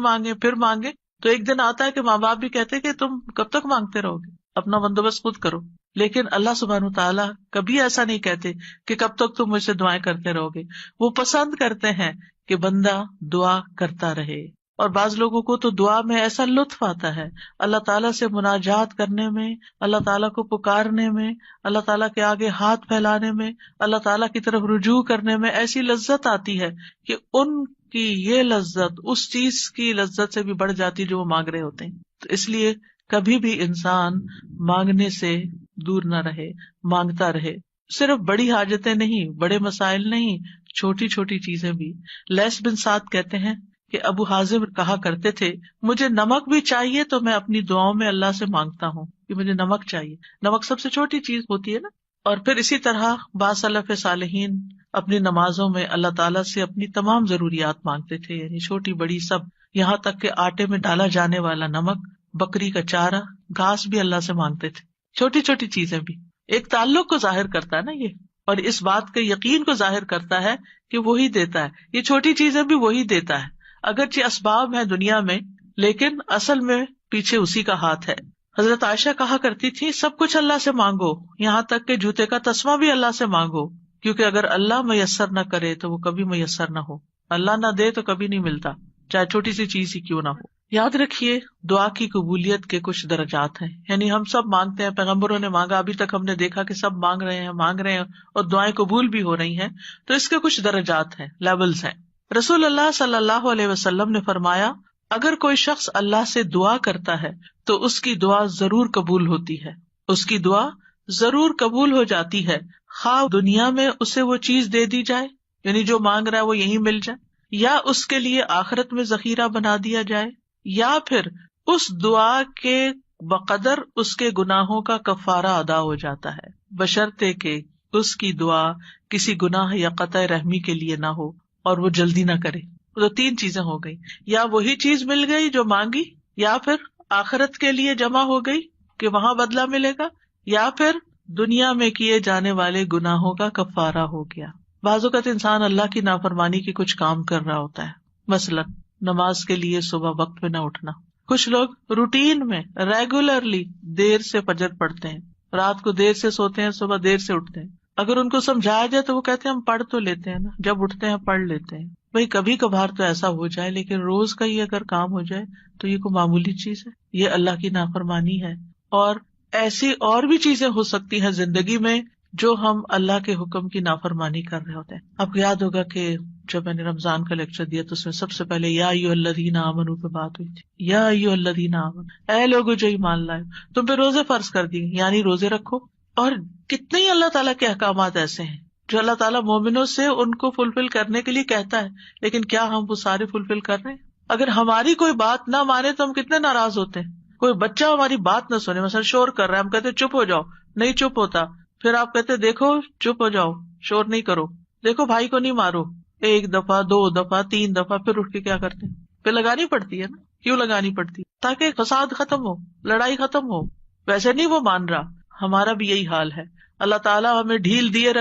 مانگے تو ایک دن آتا ہے کہ ماں باپ بھی کہتے کہ تم کب تک مانگتے رہو گے، اپنا بندوبست خود کرو. لیکن اللہ سبحانہ تعالیٰ کبھی ایسا نہیں کہتے کہ کب تک تم مجھ سے دعائیں کرتے رہو گے. وہ پسند کرتے ہیں کہ بندہ دعا کرتا رہے. اور بعض لوگوں کو تو دعا میں ایسا لطف آتا ہے، اللہ تعالیٰ سے مناجات کرنے میں، اللہ تعالیٰ کو پکارنے میں، اللہ تعالیٰ کے آگے ہاتھ پھیلانے میں، اللہ تعالیٰ کی طرف رجوع کرنے میں ایسی لذت آتی ہے کہ ان کی یہ لذت اس چیز کی لذت سے بھی بڑھ جاتی ہے جو وہ مانگ رہے ہوتے ہیں. تو اس لیے کبھی بھی انسان مانگنے سے دور نہ رہے، مانگتا رہے. صرف بڑی حاجتیں نہیں، بڑے مسائل نہیں، چھوٹی چھوٹی چیزیں بھی. لیث بن سعد کہتے ہیں کہ ابو حازم کہا کرتے تھے مجھے نمک بھی چاہیے تو میں اپنی دعاؤں میں اللہ سے مانگتا ہوں کہ مجھے نمک چاہیے. نمک سب سے چھوٹی چیز ہوتی ہے نا. اور پھر اسی طرح بعض سلف صالحین اپنی نمازوں میں اللہ تعالیٰ سے اپنی تمام ضروریات مانگتے تھے، یعنی چھوٹی بڑی سب، یہاں تک کہ آٹے میں ڈالا جانے والا نمک، بکری کا چارہ، گھاس بھی اللہ سے مانگتے تھے. چھوٹی چھوٹی چیزیں بھی ایک تعلق کو ظاہر کرتا ہے نا یہ، اور اس بات کے یقین کو ظاہر کرتا ہے کہ وہی دیتا ہے. یہ چھوٹی چیزیں بھی وہی دیتا ہے، اگرچہ اسباب ہیں دنیا میں لیکن اصل میں پیچھے اسی کا ہاتھ ہے. حضرت عائشہ کہا کرتی تھی سب کچھ اللہ سے مانگو، یہاں تک کہ جوتے کا تسمہ بھی اللہ سے مانگو، کیونکہ اگر اللہ میسر نہ کرے تو وہ کبھی میسر نہ ہو، اللہ نہ دے تو کبھی نہیں ملتا، چاہے چھوٹی سی چیز ہی کیوں نہ ہو. یاد رکھیے دعا کی قبولیت کے کچھ درجات ہیں، یعنی ہم سب مانگتے ہیں، پیغمبروں نے مانگا، ابھی تک ہم نے دیکھا کہ سب مانگ رہے ہیں اور دعائیں قبول بھی ہو رہی ہیں. تو اس کے کچھ درجات ہیں، لیولز ہیں. رسول اللہ صلی اللہ علیہ وسلم نے فرمایا اگر کوئی شخص اللہ سے دعا کرتا ہے تو اس کی دعا ضرور قبول ہوتی ہے، اس کی دعا ضرور قبول ہو جاتی ہے، خواہ دنیا میں اسے وہ چیز دے دی جائے، یعنی جو مانگ رہا ہے وہ یہیں مل جائے، یا اس کے لیے آخرت میں ذخیرہ بنا دیا جائے، یا پھر اس دعا کے بقدر اس کے گناہوں کا کفارہ ادا ہو جاتا ہے، بشرطے کہ اس کی دعا کسی گناہ یا قطع رحمی کے لیے نہ ہو اور وہ جلدی نہ کرے. تو تین چیزیں ہو گئی، یا وہی چیز مل گئی جو مانگی، یا پھر آخرت کے لیے جمع ہو گئی کہ وہاں بدلہ ملے گا، یا پھر دنیا میں کیے جانے والے گناہوں کا کفارہ ہو گیا. بعض اوقات انسان اللہ کی نافرمانی کے کچھ کام کر رہا ہوتا ہے، مثلا نماز کے لیے صبح وقت پہ نہ اٹھنا. کچھ لوگ روٹین میں ریگولرلی دیر سے فجر پڑھتے ہیں، رات کو دیر سے سوتے ہیں، صبح دیر سے اٹھتے ہیں. اگر ان کو سمجھایا جائے تو وہ کہتے ہیں ہم پڑھ تو لیتے ہیں نا، جب اٹھتے ہیں پڑھ لیتے ہیں. بھائی کبھی کبھار تو ایسا ہو جائے، لیکن روز کا ہی اگر کام ہو جائے تو یہ کوئی معمولی چیز ہے؟ یہ اللہ کی نافرمانی ہے. اور ایسی اور بھی چیزیں ہو سکتی ہیں زندگی میں جو ہم اللہ کے حکم کی نافرمانی کر رہے ہوتے ہیں. آپ کو یاد ہوگا کہ جب میں نے رمضان کا لیکچر دیا تو اس میں سب سے پہلے یا ایھا الذین آمنوا پہ بات ہوئی تھی. یا ایھا الذین آمنوا، اے لوگو جو ایمان لائے، تم پہ روزے فرض کر دیے، یعنی روزے رکھو. اور کتنے ہی اللہ تعالیٰ کے احکامات ایسے ہیں جو اللہ تعالیٰ مومنوں سے ان کو فلفل کرنے کے لیے کہتا ہے، لیکن کیا ہم وہ سارے فلفل کر رہے ہیں؟ اگر ہماری کوئی بات نہ مانے تو ہم کتنے ناراض ہوتے ہیں. کوئی بچہ ہماری بات نہ سنے، مثلا شور کر رہا ہے، ہم کہتے چپ ہو جاؤ، نہیں چپ ہوتا. پھر آپ کہتے دیکھو چپ ہو جاؤ، شور نہیں کرو، دیکھو بھائی کو نہیں مارو. ایک دفعہ، دو دفعہ، تین دفعہ، پھر اٹھ کے کیا کرتے ہیں؟ پھر لگانی پڑتی ہے نا. کیوں لگانی پڑتی؟ تاکہ فساد ختم ہو، لڑائی ختم ہو. ویسے نہیں وہ مان رہا. ہمارا بھی یہی حال ہے. اللہ تعالیٰ ہمیں ڈھیل دیے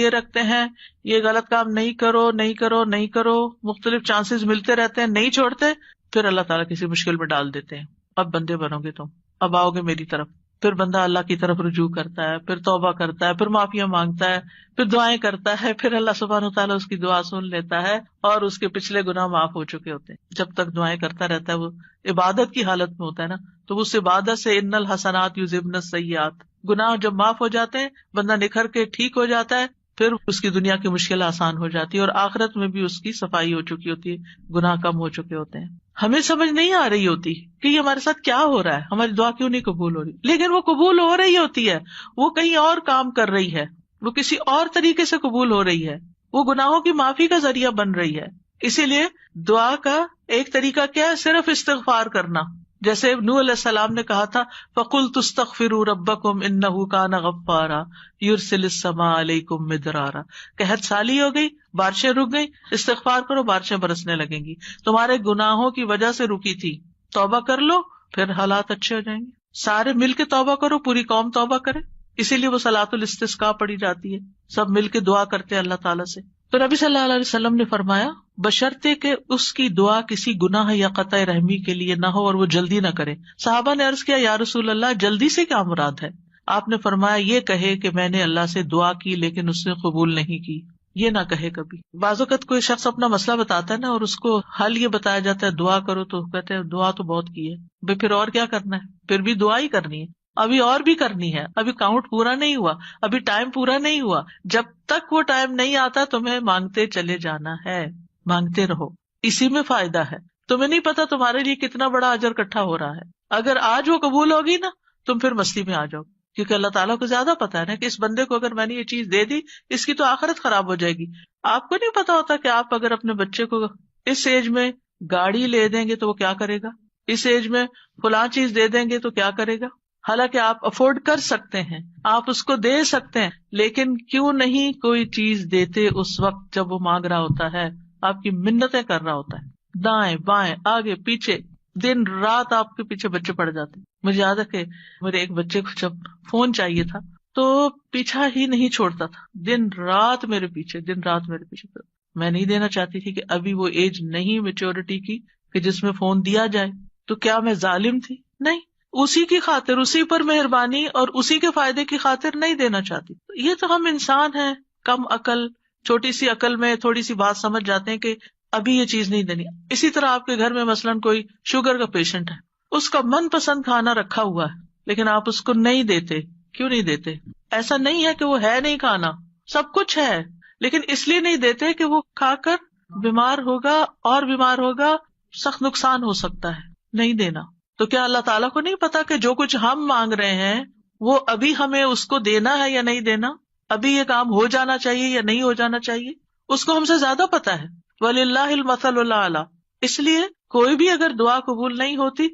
رکھتے ہیں، یہ غلط کام نہیں کرو، نہیں کرو، نہیں کرو، مختلف چانسز ملتے رہتے ہیں، نہیں چھوڑتے، پھر اللہ تعالیٰ کسی مشکل میں ڈال دیتے ہیں. اب بندے بنو گے تم، اب آؤ گے میری طرف. پھر بندہ اللہ کی طرف رجوع کرتا ہے، پھر توبہ کرتا ہے، پھر معافیاں مانگتا ہے، پھر دعائیں کرتا ہے، پھر اللہ سبحانہ وتعالیٰ اس کی دعا سن لیتا ہے اور اس کے پچھلے گناہ معاف ہو چکے ہوتے ہیں. جب تک دعائیں کرتا رہتا ہے، وہ عبادت کی حالت میں ہوتا ہے نا، تو اس عبادت سے ان الحسنات یذہبن السیئات، گناہ جب معاف ہو جاتے ہیں، بندہ نکھر کے ٹھیک ہو جاتا ہے، پھر اس کی دنیا کی مشکل آسان ہو جاتی ہے اور آخرت میں بھی اس کی صفائی ہو چکی ہوتی ہے، گناہ کم ہو چکے ہوتے ہیں. ہمیں سمجھ نہیں آ رہی ہوتی کہ یہ ہمارے ساتھ کیا ہو رہا ہے، ہماری دعا کیوں نہیں قبول ہو رہی، لیکن وہ قبول ہو رہی ہوتی ہے، وہ کہیں اور کام کر رہی ہے، وہ کسی اور طریقے سے قبول ہو رہی ہے، وہ گناہوں کی معافی کا ذریعہ بن رہی ہے. اسی لیے دعا کا ایک طریقہ کیا ہے، صرف استغفار کرنا. جیسے نوح علیہ السلام نے کہا تھا فَقُلْتُ اسْتَغْفِرُوا رَبَّكُمْ إِنَّهُ كَانَ غَفَّارًا يُرْسِلِ السَّمَاءَ عَلَيْكُمْ مِدْرَارًا. قحط سالی ہو گئی، بارشیں رک گئی، استغفار کرو، بارشیں برسنے لگیں گی. تمہارے گناہوں کی وجہ سے رکی تھی، توبہ کر لو، پھر حالات اچھے ہو جائیں گے. سارے مل کے توبہ کرو، پوری قوم توبہ کرے. اسی لیے وہ صلاۃ الاستسقاء پڑھی جاتی ہے، سب مل کے دعا کرتے ہیں اللہ تعالیٰ سے. تو نبی صلی اللہ علیہ وسلم نے فرمایا بشرطے کہ اس کی دعا کسی گناہ یا قطع رحمی کے لیے نہ ہو اور وہ جلدی نہ کرے. صحابہ نے عرض کیا یا رسول اللہ جلدی سے کیا مراد ہے؟ آپ نے فرمایا یہ کہے کہ میں نے اللہ سے دعا کی لیکن اس نے قبول نہیں کی. یہ نہ کہے کبھی. بعض اوقات کوئی شخص اپنا مسئلہ بتاتا ہے نا اور اس کو حل یہ بتایا جاتا ہے دعا کرو، تو کہتے ہیں دعا تو بہت کی ہے بھائی، پھر اور کیا کرنا ہے، پھر بھی دعا ہی کرنی ہے، ابھی اور بھی کرنی ہے، ابھی کاؤنٹ پورا نہیں ہوا، ابھی ٹائم پورا نہیں ہوا. جب تک وہ ٹائم نہیں آتا تمہیں مانگتے چلے جانا ہے، مانگتے رہو، اسی میں فائدہ ہے. تمہیں نہیں پتا تمہارے لیے کتنا بڑا اجر اکٹھا ہو رہا ہے. اگر آج وہ قبول ہوگی نا، تم پھر مستی میں آ جاؤ، کیونکہ اللہ تعالیٰ کو زیادہ پتا ہے نا کہ اس بندے کو اگر میں نے یہ چیز دے دی اس کی تو آخرت خراب ہو جائے گی. آپ کو نہیں پتا ہوتا کہ آپ اگر اپنے بچے کو اس ایج میں گاڑی لے دیں گے تو وہ کیا کرے گا، اس ایج میں فلاں چیز دے دیں گے تو کیا کرے گا. حالانکہ آپ افورڈ کر سکتے ہیں، آپ اس کو دے سکتے ہیں، لیکن کیوں نہیں کوئی چیز دیتے اس وقت جب وہ مانگ رہا ہوتا ہے، آپ کی منتیں کر رہا ہوتا ہے، دائیں بائیں آگے پیچھے دن رات آپ کے پیچھے بچے پڑ جاتے. مجھے یاد ہے کہ میرے ایک بچے کو جب فون چاہیے تھا تو پیچھا ہی نہیں چھوڑتا تھا، دن رات میرے پیچھے، دن رات میرے پیچھے. میں نہیں دینا چاہتی تھی کہ ابھی وہ ایج نہیں میچورٹی کی کہ جس میں فون دیا جائے. تو کیا میں ظالم تھی؟ نہیں، اسی کی خاطر، اسی پر مہربانی اور اسی کے فائدے کی خاطر نہیں دینا چاہتی. یہ تو ہم انسان ہیں کم عقل، چھوٹی سی عقل میں تھوڑی سی بات سمجھ جاتے ہیں کہ ابھی یہ چیز نہیں دینی. اسی طرح آپ کے گھر میں مثلاً کوئی شوگر کا پیشنٹ ہے، اس کا من پسند کھانا رکھا ہوا ہے لیکن آپ اس کو نہیں دیتے. کیوں نہیں دیتے؟ ایسا نہیں ہے کہ وہ ہے نہیں کھانا، سب کچھ ہے، لیکن اس لیے نہیں دیتے کہ وہ کھا کر بیمار ہوگا اور بیمار ہوگا، سخت نقصان ہو سکتا ہے، نہیں دینا. تو کیا اللہ تعالیٰ کو نہیں پتا کہ جو کچھ ہم مانگ رہے ہیں وہ ابھی ہمیں اس کو دینا ہے یا نہیں دینا، ابھی یہ کام ہو جانا چاہیے یا نہیں ہو جانا چاہیے؟ اس کو ہم سے زیادہ پتا ہے. وَلِلَّهِ الْمَثَلُ الْأَعْلَىٰ. اس لیے کوئی بھی اگر دعا قبول نہیں ہوتی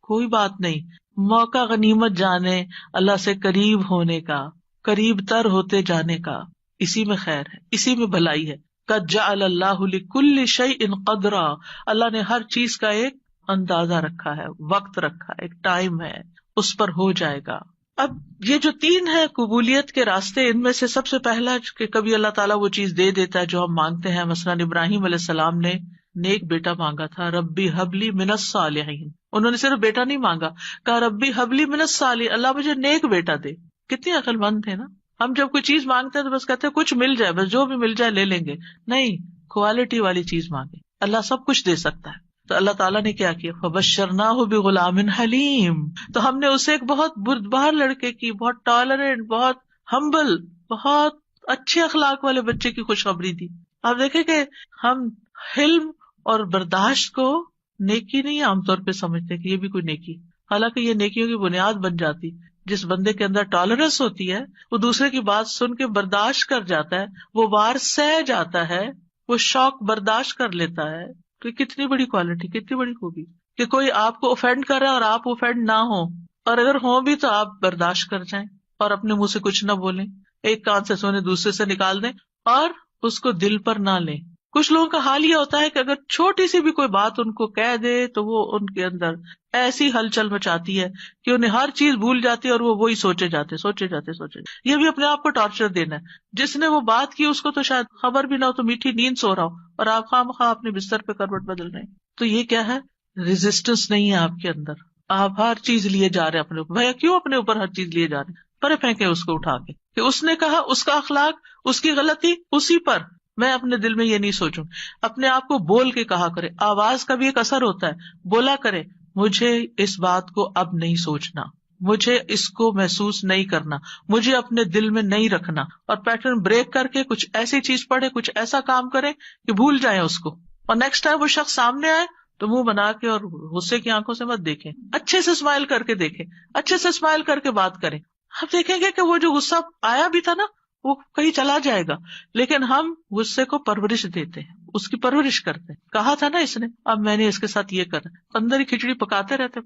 کوئی بات نہیں، موقع غنیمت جانے اللہ سے قریب ہونے کا، قریب تر ہوتے جانے کا. اسی میں خیر ہے، اسی میں بھلائی ہے. قَدْ جَعَلَ اللَّهُ لِكُلِّ شَيْءٍ قَدْرًا. اللہ نے ہر چیز کا ایک اندازہ رکھا ہے، وقت رکھا ہے، ایک ٹائم ہے، اس پر ہو جائے گا. اب یہ جو 3 ہے قبولیت کے راستے، ان میں سے سب سے پہلا کہ کبھی اللہ تعالیٰ وہ چیز دے دیتا ہے جو ہم مانگتے ہیں. مثلاً ابراہیم علیہ السلام نے نیک بیٹا مانگا تھا، ربی حبلی من الصالحین. انہوں نے صرف بیٹا نہیں مانگا، کہا ربی حبلی من الصالحین، اللہ مجھے نیک بیٹا دے. کتنے عقل مند تھے نا. ہم جب کوئی چیز مانگتے ہیں تو بس کہتے ہیں کچھ مل جائے، بس جو بھی مل جائے لے لیں گے. نہیں، کوالٹی والی چیز مانگے، اللہ سب کچھ دے سکتا ہے. تو اللہ تعالیٰ نے کیا کیا، فبشرناہ بغلام حلیم. تو ہم نے اسے ایک بہت بردبار لڑکے کی، بہت ٹالرنٹ، بہت ہمبل، بہت اچھے اخلاق والے بچے کی خوشخبری دی. آپ دیکھیں کہ ہم حلم اور برداشت کو نیکی نہیں عام طور پہ سمجھتے کہ یہ بھی کوئی نیکی، حالانکہ یہ نیکیوں کی بنیاد بن جاتی. جس بندے کے اندر ٹالرنس ہوتی ہے، وہ دوسرے کی بات سن کے برداشت کر جاتا ہے، وہ وار سہ جاتا ہے، وہ شوق برداشت کر لیتا ہے. تو کتنی بڑی کوالٹی، کتنی بڑی خوبی کہ کوئی آپ کو اوفینڈ کر رہا ہے اور آپ اوفینڈ نہ ہو، اور اگر ہوں بھی تو آپ برداشت کر جائیں اور اپنے منہ سے کچھ نہ بولیں، ایک کان سے سونے دوسرے سے نکال دیں اور اس کو دل پر نہ لیں. کچھ لوگوں کا حال یہ ہوتا ہے کہ اگر چھوٹی سی بھی کوئی بات ان کو کہہ دے تو وہ ان کے اندر ایسی ہلچل مچاتی ہے کہ انہیں ہر چیز بھول جاتی ہے اور وہ وہی سوچے جاتے. یہ بھی اپنے آپ کو ٹارچر دینا ہے. جس نے وہ بات کی اس کو تو شاید خبر بھی نہ ہو تو میٹھی نیند سو رہا ہو اور آپ خواہ مخواہ اپنے بستر پہ کروٹ بدل رہے ہیں. تو یہ کیا ہے؟ ریزسٹنس نہیں ہے آپ کے اندر، آپ ہر چیز لیے جا رہے ہیں اپنے اوپر. بھیا کیوں اپنے اوپر ہر چیز لیے جا رہے ہیں؟ پرے پھینکے اس کو اٹھا کے کہ اس نے کہا، اس کا اخلاق، اس کی غلطی اسی پر. میں اپنے دل میں یہ نہیں سوچوں. اپنے آپ کو بول کے کہا کرے. آواز کا بھی ایک اثر ہوتا ہے. بولا کرے مجھے اس بات کو اب نہیں سوچنا، مجھے اس کو محسوس نہیں کرنا، مجھے اپنے دل میں نہیں رکھنا. اور پیٹرن بریک کر کے کچھ ایسی چیز پڑھے، کچھ ایسا کام کرے کہ بھول جائیں اس کو. اور نیکسٹ ٹائم وہ شخص سامنے آئے تو منہ بنا کے اور غصے کی آنکھوں سے مت دیکھیں، اچھے سے اسمائل کر کے دیکھیں، اچھے سے اسمائل کر کے بات کریں. آپ دیکھیں گے کہ وہ جو غصہ آیا بھی تھا نا وہ کہیں چلا جائے گا. لیکن ہم غصے کو پرورش دیتے ہیں، اس کی پرورش کرتے ہیں. کہا تھا نا اس نے، اب میں نے اس کے ساتھ یہ کرنا، اندر ہی کھچڑی پکاتے رہتے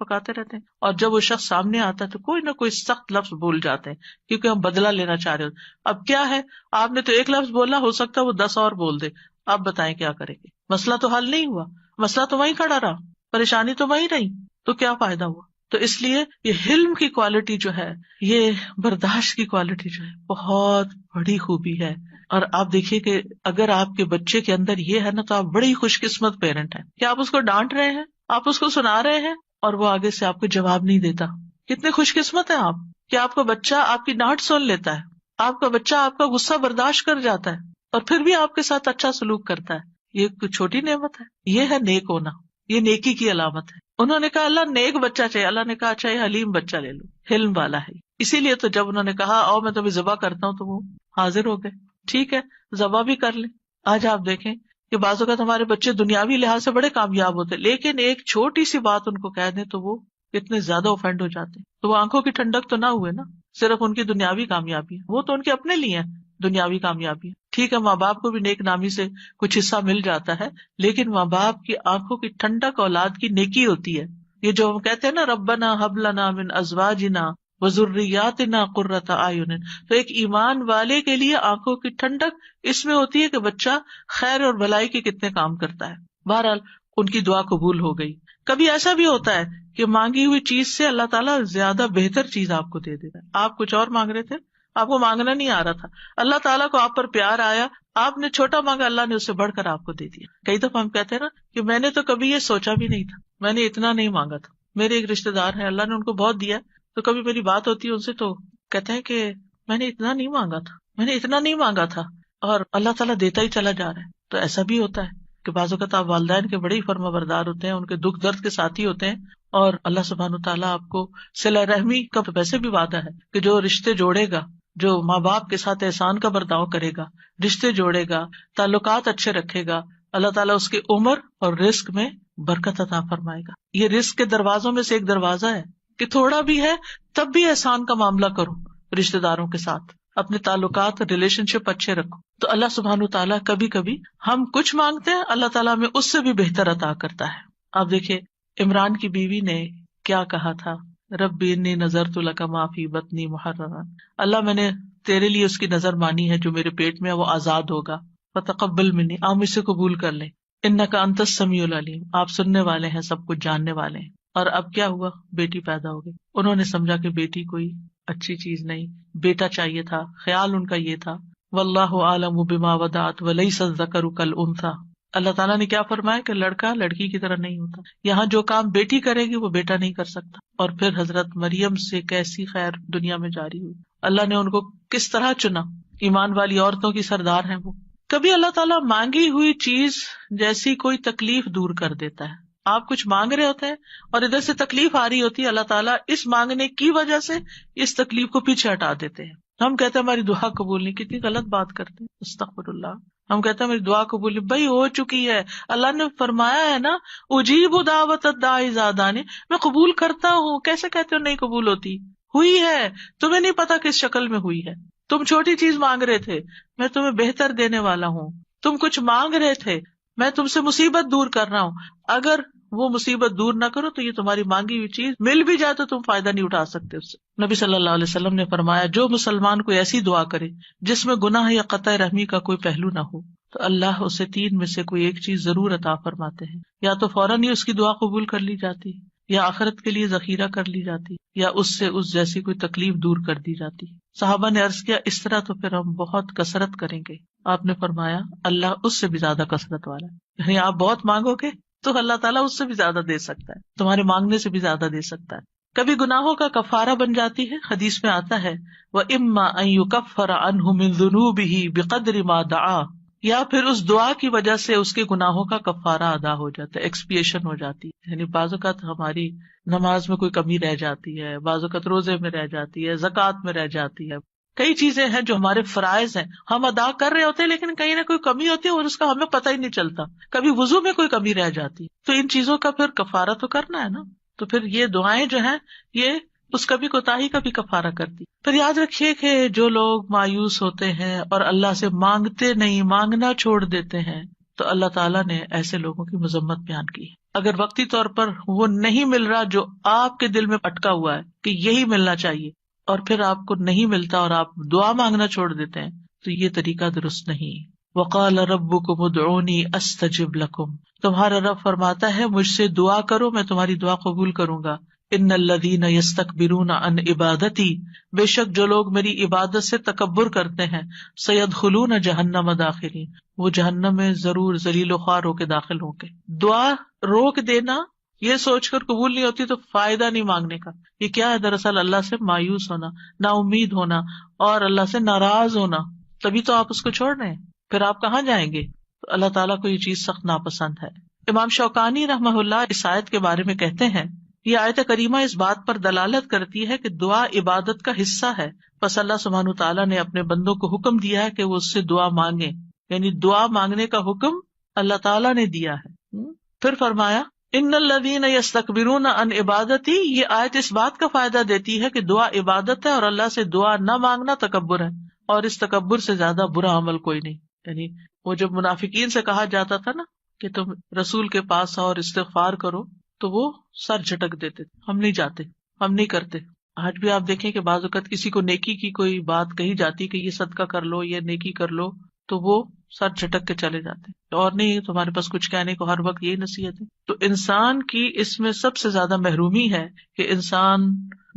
ہیں. اور جب وہ شخص سامنے آتا ہے تو کوئی نہ کوئی سخت لفظ بول جاتے ہیں کیونکہ ہم بدلہ لینا چاہ رہے ہوتے. اب کیا ہے، آپ نے تو ایک لفظ بولا، ہو سکتا ہے وہ 10 اور بول دے. آپ بتائیں کیا کریں گے؟ مسئلہ تو حل نہیں ہوا، مسئلہ تو وہیں کھڑا رہا، پریشانی تو وہیں رہی، تو کیا فائدہ ہوا؟ تو اس لیے یہ حلم کی کوالٹی جو ہے، یہ برداشت کی کوالٹی جو ہے بہت بڑی خوبی ہے. اور آپ دیکھیے کہ اگر آپ کے بچے کے اندر یہ ہے نا تو آپ بڑی خوش قسمت پیرنٹ ہیں کہ آپ اس کو ڈانٹ رہے ہیں، آپ اس کو سنا رہے ہیں اور وہ آگے سے آپ کو جواب نہیں دیتا. کتنے خوش قسمت ہیں آپ کہ آپ کا بچہ آپ کی ڈانٹ سن لیتا ہے، آپ کا بچہ آپ کا غصہ برداشت کر جاتا ہے اور پھر بھی آپ کے ساتھ اچھا سلوک کرتا ہے. یہ کوئی چھوٹی نعمت ہے، یہ ہے نیک ہونا، یہ نیکی کی علامت ہے. انہوں نے کہا اللہ نیک بچہ چاہیے، اللہ نے کہا اچھا یہ حلیم بچہ لے لو، حلم والا ہے. اسی لیے تو جب انہوں نے کہا آؤ میں تمہیں ذبح کرتا ہوں تو وہ حاضر ہو گئے. ٹھیک ہے ذبح بھی کر لیں. آج آپ دیکھیں کہ بعض اوقات ہمارے بچے دنیاوی لحاظ سے بڑے کامیاب ہوتے لیکن ایک چھوٹی سی بات ان کو کہہ دیں تو وہ اتنے زیادہ اوفینڈ ہو جاتے ہیں. تو وہ آنکھوں کی ٹھنڈک تو نہ ہوئے نا، صرف ان کی دنیاوی کامیابی ہے، وہ تو ان کے اپنے لیے ہے دنیاوی کامیابی. ٹھیک ہے ماں باپ کو بھی نیک نامی سے کچھ حصہ مل جاتا ہے لیکن ماں باپ کی آنکھوں کی ٹھنڈک اولاد کی نیکی ہوتی ہے. یہ جو ہم کہتے ہیں نا ربنا ہب لنا من ازواجنا وذریاتنا قرۃ اعین، تو ایک ایمان والے کے لیے آنکھوں کی ٹھنڈک اس میں ہوتی ہے کہ بچہ خیر اور بھلائی کے کتنے کام کرتا ہے. بہرحال ان کی دعا قبول ہو گئی. کبھی ایسا بھی ہوتا ہے کہ مانگی ہوئی چیز سے اللہ تعالیٰ زیادہ بہتر چیز آپ کو دے دیتا ہے. آپ کچھ اور مانگ رہے تھے، آپ کو مانگنا نہیں آ رہا تھا، اللہ تعالیٰ کو آپ پر پیار آیا، آپ نے چھوٹا مانگا، اللہ نے اس سے بڑھ کر آپ کو دے دیا. کئی دفعہ ہم کہتے ہیں نا کہ میں نے تو کبھی یہ سوچا بھی نہیں تھا، میں نے اتنا نہیں مانگا تھا. میرے ایک رشتے دار ہیں، اللہ نے ان کو بہت دیا، تو کبھی میری بات ہوتی ہے ان سے تو کہتے ہیں کہ میں نے اتنا نہیں مانگا تھا، میں نے اتنا نہیں مانگا تھا، اور اللہ تعالیٰ دیتا ہی چلا جا رہا ہے. تو ایسا بھی ہوتا ہے کہ بعض اوقات آپ والدین کے بڑے ہی فرما بردار ہوتے ہیں، ان کے دکھ درد کے ساتھی ہوتے ہیں، اور اللہ سبحانہ وتعالیٰ آپ کو صلہ رحمی کا ویسے بھی وعدہ ہے کہ جو رشتے جوڑے گا، جو ماں باپ کے ساتھ احسان کا برتاؤ کرے گا، رشتے جوڑے گا، تعلقات اچھے رکھے گا، اللہ تعالیٰ اس کی عمر اور رزق میں برکت عطا فرمائے گا. یہ رزق کے دروازوں میں سے ایک دروازہ ہے کہ تھوڑا بھی ہے تب بھی احسان کا معاملہ کرو، رشتے داروں کے ساتھ اپنے تعلقات ریلیشن شپ اچھے رکھو. تو اللہ سبحانہ تعالیٰ کبھی کبھی ہم کچھ مانگتے ہیں، اللہ تعالیٰ ہمیں اس سے بھی بہتر عطا کرتا ہے. آپ دیکھیے عمران کی بیوی نے کیا کہا تھا، ربی انی نذرت لک ما فی بطنی محررا، اللہ میں نے تیرے لیے اس کی نظر مانی ہے جو میرے پیٹ میں ہے وہ آزاد ہوگا، فتقبل منی، آپ مجھ سے قبول کر لیں، انک انت السمیع العلیم، آپ سننے والے ہیں، سب کچھ جاننے والے ہیں. اور اب کیا ہوا، بیٹی پیدا ہو گئی. انہوں نے سمجھا کہ بیٹی کوئی اچھی چیز نہیں، بیٹا چاہیے تھا، خیال ان کا یہ تھا. واللہ اعلم بما وضعت ولیس الذکر کالانثی، اللہ تعالیٰ نے کیا فرمایا کہ لڑکا لڑکی کی طرح نہیں ہوتا، یہاں جو کام بیٹی کرے گی وہ بیٹا نہیں کر سکتا. اور پھر حضرت مریم سے کیسی خیر دنیا میں جاری ہوئی، اللہ نے ان کو کس طرح چنا، ایمان والی عورتوں کی سردار ہیں وہ. کبھی اللہ تعالیٰ مانگی ہوئی چیز جیسی کوئی تکلیف دور کر دیتا ہے. آپ کچھ مانگ رہے ہوتے ہیں اور ادھر سے تکلیف آ رہی ہوتی ہے، اللہ تعالیٰ اس مانگنے کی وجہ سے اس تکلیف کو پیچھے ہٹا دیتے ہیں. ہم کہتے ہیں ہماری دعا قبول نہیں، کتنی غلط بات کرتے ہیں، استغفر اللہ. ہم کہتے ہیں میری دعا قبول نہیں، بھائی ہو چکی ہے، اللہ نے فرمایا ہے نا اجیب دعوت الداعی اذا دعانی، میں قبول کرتا ہوں. کیسے کہتے ہو نہیں قبول ہوتی؟ ہوئی ہے، تمہیں نہیں پتا کس شکل میں ہوئی ہے. تم چھوٹی چیز مانگ رہے تھے، میں تمہیں بہتر دینے والا ہوں. تم کچھ مانگ رہے تھے، میں تم سے مصیبت دور کر رہا ہوں. اگر وہ مصیبت دور نہ کرو تو یہ تمہاری مانگی ہوئی چیز مل بھی جائے تو تم فائدہ نہیں اٹھا سکتے اس سے. نبی صلی اللہ علیہ وسلم نے فرمایا جو مسلمان کوئی ایسی دعا کرے جس میں گناہ یا قطع رحمی کا کوئی پہلو نہ ہو تو اللہ اسے 3 میں سے کوئی ایک چیز ضرور عطا فرماتے ہیں. یا تو فوراً ہی اس کی دعا قبول کر لی جاتی، یا آخرت کے لیے ذخیرہ کر لی جاتی، یا اس سے اس جیسی کوئی تکلیف دور کر دی جاتی. صحابہ نے عرض کیا اس طرح تو پھر ہم بہت کثرت کریں گے. آپ نے فرمایا اللہ اس سے بھی زیادہ کثرت والا ہے، یعنی آپ بہت مانگو گے تو اللہ تعالیٰ اس سے بھی زیادہ دے سکتا ہے، تمہارے مانگنے سے بھی زیادہ دے سکتا ہے. کبھی گناہوں کا کفارہ بن جاتی ہے، حدیث میں آتا ہے وَإِمَّا أَن يُكَفَّرَ عَنْهُ مِن ذُنُوبِهِ بِقَدْرِ مَا دَعَا، یا پھر اس دعا کی وجہ سے اس کے گناہوں کا کفارہ ادا ہو جاتا ہے، ایکسپیشن ہو جاتی ہے. یعنی بعض اوقات ہماری نماز میں کوئی کمی رہ جاتی ہے، بعض اوقات روزے میں رہ جاتی ہے، زکوٰۃ میں رہ جاتی ہے، کئی چیزیں ہیں جو ہمارے فرائض ہیں ہم ادا کر رہے ہوتے ہیں لیکن کہیں نہ کوئی کمی ہوتی ہے اور اس کا ہمیں پتہ ہی نہیں چلتا. کبھی وضو میں کوئی کمی رہ جاتی، تو ان چیزوں کا پھر کفارہ تو کرنا ہے نا. تو پھر یہ دعائیں جو ہیں یہ اس کبھی کوتاہی کا بھی کفارہ کرتی. پھر یاد رکھیے کہ جو لوگ مایوس ہوتے ہیں اور اللہ سے مانگتے نہیں، مانگنا چھوڑ دیتے ہیں، تو اللہ تعالیٰ نے ایسے لوگوں کی مذمت بیان کی. اگر وقتی طور پر وہ نہیں مل رہا جو آپ کے دل میں اٹکا ہوا ہے کہ یہی ملنا چاہیے، اور پھر آپ کو نہیں ملتا اور آپ دعا مانگنا چھوڑ دیتے ہیں، تو یہ طریقہ درست نہیں. وقال ربکم ادعونی استجب لکم، تمہارا رب فرماتا ہے مجھ سے دعا کرو میں تمہاری دعا قبول کروں گا. ان الذین یستکبرون عن عبادتی، بے شک جو لوگ میری عبادت سے تکبر کرتے ہیں، سیدخلون جہنم داخرین، وہ جہنم میں ضرور ذلیل و خوار ہو کے داخل ہوں گے. دعا روک دینا یہ سوچ کر قبول نہیں ہوتی تو فائدہ نہیں مانگنے کا. یہ کیا ہے؟ دراصل اللہ سے مایوس ہونا، نا امید ہونا اور اللہ سے ناراض ہونا. تبھی تو آپ اس کو چھوڑ رہے ہیں، پھر آپ کہاں جائیں گے؟ تو اللہ تعالیٰ کو یہ چیز سخت ناپسند ہے. امام شوکانی رحمہ اللہ اس آیت کے بارے میں کہتے ہیں، یہ آیت کریمہ اس بات پر دلالت کرتی ہے کہ دعا عبادت کا حصہ ہے، پس اللہ سبحانہ تعالیٰ نے اپنے بندوں کو حکم دیا ہے کہ وہ اس سے دعا مانگیں. یعنی دعا مانگنے کا حکم اللہ تعالیٰ نے دیا ہے. پھر فرمایا ان الذین یستکبرون عن عبادتی، یہ آیت اس بات کا فائدہ دیتی ہے کہ دعا عبادت ہے اور اللہ سے دعا نہ مانگنا تکبر ہے، اور اس تکبر سے زیادہ برا عمل کوئی نہیں. یعنی وہ جب منافقین سے کہا جاتا تھا نا کہ تم رسول کے پاس آؤ اور استغفار کرو، تو وہ سر جھٹک دیتے، ہم نہیں جاتے، ہم نہیں کرتے. آج بھی آپ دیکھیں کہ بعض اوقات کسی کو نیکی کی کوئی بات کہی جاتی کہ یہ صدقہ کر لو، یہ نیکی کر لو، تو وہ سر جھٹک کے چلے جاتے، اور نہیں تمہارے پاس کچھ کہنے کو، ہر وقت یہی نصیحت ہے. تو انسان کی اس میں سب سے زیادہ محرومی ہے کہ انسان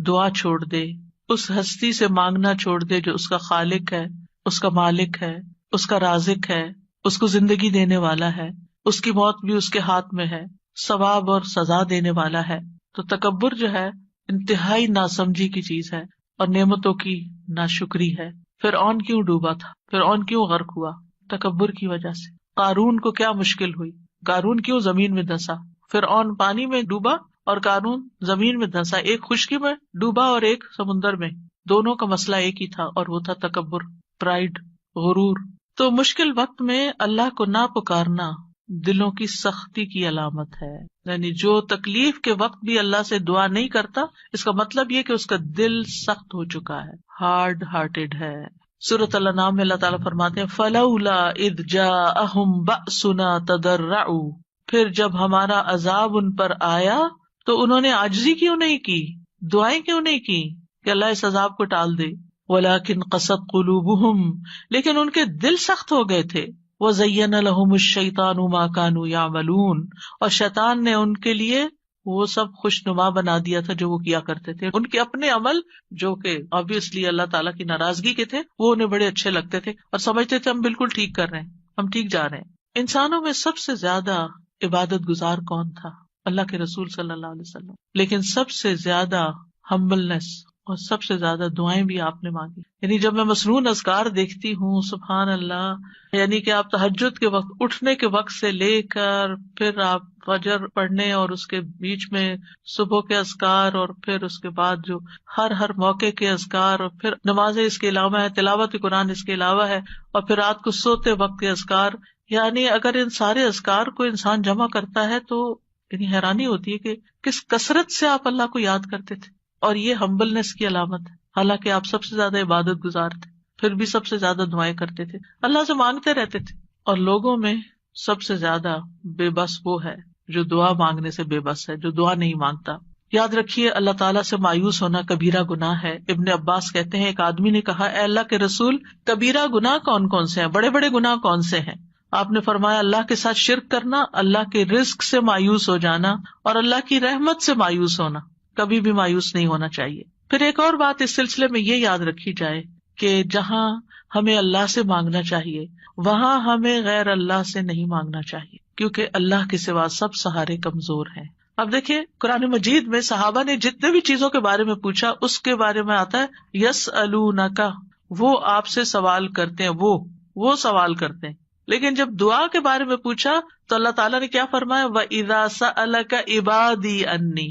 دعا چھوڑ دے، اس ہستی سے مانگنا چھوڑ دے جو اس کا خالق ہے، اس کا مالک ہے، اس کا رازق ہے، اس کو زندگی دینے والا ہے، اس کی موت بھی اس کے ہاتھ میں ہے، ثواب اور سزا دینے والا ہے. تو تکبر جو ہے انتہائی ناسمجھی کی چیز ہے اور نعمتوں کی ناشکری ہے. فرعون کیوں ڈوبا تھا؟ فرعون کیوں غرق ہوا؟ تکبر کی وجہ سے. قارون کو کیا مشکل ہوئی؟ قارون کیوں زمین میں دھنسا؟ فرعون پانی میں ڈوبا اور قارون زمین میں دھنسا. ایک خشکی میں ڈوبا اور ایک سمندر میں، دونوں کا مسئلہ ایک ہی تھا، اور وہ تھا تکبر، پرائڈ، غرور. تو مشکل وقت میں اللہ کو نہ پکارنا دلوں کی سختی کی علامت ہے. یعنی جو تکلیف کے وقت بھی اللہ سے دعا نہیں کرتا، اس کا مطلب یہ کہ اس کا دل سخت ہو چکا ہے، ہارڈ ہارٹیڈ ہے. سورۃ الانعام میں اللہ تعالیٰ فرماتے ہیں فَلَوْلَا إِذْ جَاءَهُمْ بَأْسُنَا تَضَرَّعُوا، پھر جب ہمارا عذاب ان پر آیا تو انہوں نے عاجزی کیوں نہیں کی، دعائیں کیوں نہیں کی کہ اللہ اس عذاب کو ٹال دے. وَلَكِنْ قَسَتْ قُلُوبُهُمْ، لیکن ان کے دل سخت ہو گئے تھے. وَزَيَّنَ لَهُمُ الشَّيْطَانُ مَا كَانُوا يَعْمَلُونَ، اور شیطان نے ان کے لیے وہ سب خوشنما بنا دیا تھا جو وہ کیا کرتے تھے. ان کے اپنے عمل جو کہ obviously اللہ تعالیٰ کی ناراضگی کے تھے، وہ انہیں بڑے اچھے لگتے تھے اور سمجھتے تھے ہم بالکل ٹھیک کر رہے ہیں، ہم ٹھیک جا رہے ہیں. انسانوں میں سب سے زیادہ عبادت گزار کون تھا؟ اللہ کے رسول صلی اللہ علیہ وسلم. لیکن سب سے زیادہ ہمبلنس اور سب سے زیادہ دعائیں بھی آپ نے مانگی. یعنی جب میں مسنون اذکار دیکھتی ہوں، سبحان اللہ، یعنی کہ آپ تہجد کے وقت اٹھنے کے وقت سے لے کر پھر آپ فجر پڑھنے اور اس کے بیچ میں صبح کے اذکار اور پھر اس کے بعد جو ہر موقع کے اذکار اور پھر نمازیں اس کے علاوہ ہے، تلاوت قرآن اس کے علاوہ ہے، اور پھر رات کو سوتے وقت کے اذکار. یعنی اگر ان سارے اذکار کو انسان جمع کرتا ہے تو یعنی حیرانی ہوتی ہے کہ کس کثرت سے آپ اللہ کو یاد کرتے تھے. اور یہ ہمبلنس کی علامت ہے، حالانکہ آپ سب سے زیادہ عبادت گزار تھے، پھر بھی سب سے زیادہ دعائیں کرتے تھے، اللہ سے مانگتے رہتے تھے. اور لوگوں میں سب سے زیادہ بے بس وہ ہے جو دعا مانگنے سے بے بس ہے، جو دعا نہیں مانگتا. یاد رکھیے اللہ تعالیٰ سے مایوس ہونا کبیرہ گناہ ہے. ابن عباس کہتے ہیں ایک آدمی نے کہا اے اللہ کے رسول، کبیرہ گناہ کون کون سے ہیں، بڑے بڑے گناہ کون سے ہیں؟ آپ نے فرمایا اللہ کے ساتھ شرک کرنا، اللہ کے رزق سے مایوس ہو جانا اور اللہ کی رحمت سے مایوس ہونا. کبھی بھی مایوس نہیں ہونا چاہیے. پھر ایک اور بات اس سلسلے میں یہ یاد رکھی جائے کہ جہاں ہمیں اللہ سے مانگنا چاہیے وہاں ہمیں غیر اللہ سے نہیں مانگنا چاہیے. کیونکہ اللہ کے سوا سب سہارے کمزور ہیں. اب دیکھیں قرآن مجید میں صحابہ نے جتنے بھی چیزوں کے بارے میں پوچھا اس کے بارے میں آتا ہے یسألونک، وہ آپ سے سوال کرتے ہیں، وہ سوال کرتے ہیں. لیکن جب دعا کے بارے میں پوچھا تو اللہ تعالیٰ نے کیا فرمایا، وَإِذَا سَأَلَكَ عِبَادِي عَنِّي،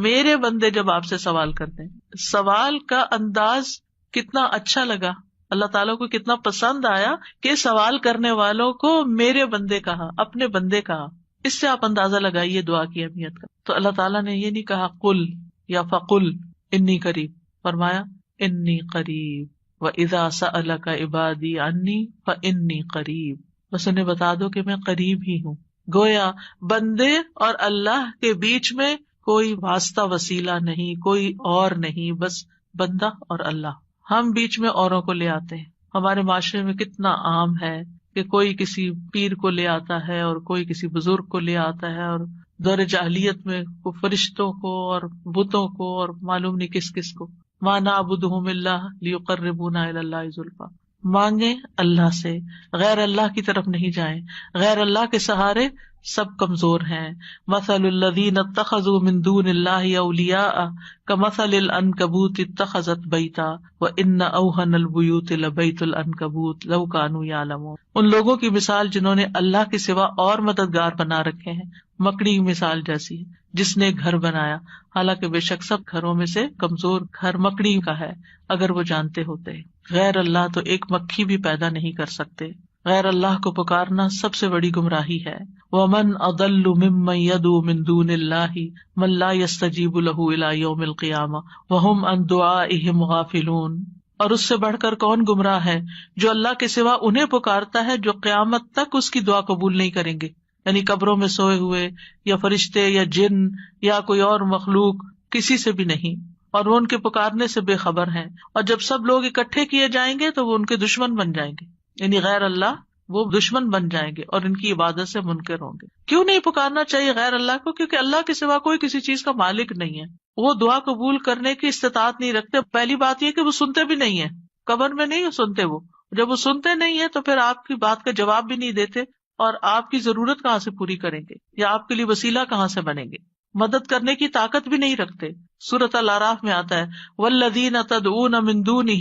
میرے بندے جب آپ سے سوال کرتے ہیں. سوال کا انداز کتنا اچھا لگا، اللہ تعالیٰ کو کتنا پسند آیا کہ سوال کرنے والوں کو میرے بندے کہا، اپنے بندے کہا. اس سے آپ اندازہ لگائیے دعا کی اہمیت کا. تو اللہ تعالیٰ نے یہ نہیں کہا قل یا فقل انی قریب، فرمایا انی قریب، وَإِذَا سَأَلَكَ عِبَادِي عَنِّي فَإِنِّي قَرِيب، بس انہیں بتا دو کہ میں قریب ہی ہوں. گویا بندے اور اللہ کے بیچ میں کوئی واسطہ وسیلہ نہیں، کوئی اور نہیں، بس بندہ اور اللہ. ہم بیچ میں اوروں کو لے آتے ہیں. ہمارے معاشرے میں کتنا عام ہے کہ کوئی کسی پیر کو لے آتا ہے اور کوئی کسی بزرگ کو لے آتا ہے، اور دور جاہلیت میں فرشتوں کو اور بتوں کو اور معلوم نہیں کس کس کو. ما نعبدہم الا لیقربونا الی اللہ زلفیٰ، مانگیں اللہ سے، غیر اللہ کی طرف نہیں جائیں. غیر اللہ کے سہارے سب کمزور ہیں. مثل الذین اتخذوا من دون اللہ اولیاء کمثل العنکبوت اتخذت بیتا وان اوہن البیوت لبیت العنکبوت لو کانوا یعلمون. ان لوگوں کی مثال جنہوں نے اللہ کے سوا اور مددگار بنا رکھے ہیں، مکڑی کی مثال جیسی ہے جس نے گھر بنایا، حالانکہ بے شک سب گھروں میں سے کمزور گھر مکڑی کا ہے اگر وہ جانتے ہوتے. غیر اللہ تو ایک مکھی بھی پیدا نہیں کر سکتے. غیر اللہ کو پکارنا سب سے بڑی گمراہی ہے. وَمَنْ أَضَلُّ مِمَّنْ يَدْعُو مِن دُونِ اللَّهِ مَن لَّا يَسْتَجِيبُ لَهُ إِلَىٰ يَوْمِ الْقِيَامَةِ وَهُمْ عَن دُعَائِهِمْ غَافِلُونَ. اور اس سے بڑھ کر کون گمراہ ہے جو اللہ کے سوا انہیں پکارتا ہے جو قیامت تک اس کی دعا قبول نہیں کریں گے، یعنی قبروں میں سوئے ہوئے یا فرشتے یا جن یا کوئی اور مخلوق، کسی سے بھی نہیں، اور وہ ان کے پکارنے سے بے خبر ہیں. اور جب سب لوگ اکٹھے کیے جائیں گے تو وہ ان کے دشمن بن جائیں گے، یعنی غیر اللہ وہ دشمن بن جائیں گے اور ان کی عبادت سے منکر ہوں گے. کیوں نہیں پکارنا چاہیے غیر اللہ کو؟ کیونکہ اللہ کے سوا کوئی کسی چیز کا مالک نہیں ہے. وہ دعا قبول کرنے کی استطاعت نہیں رکھتے. پہلی بات یہ کہ وہ سنتے بھی نہیں ہیں، قبر میں نہیں سنتے. وہ جب وہ سنتے نہیں ہیں تو پھر آپ کی بات کا جواب بھی نہیں دیتے، اور آپ کی ضرورت کہاں سے پوری کریں گے یا آپ کے لیے وسیلہ کہاں سے بنیں گے. مدد کرنے کی طاقت بھی نہیں رکھتے. سورۃ الاعراف میں آتا ہے والذین تدعون من دونہ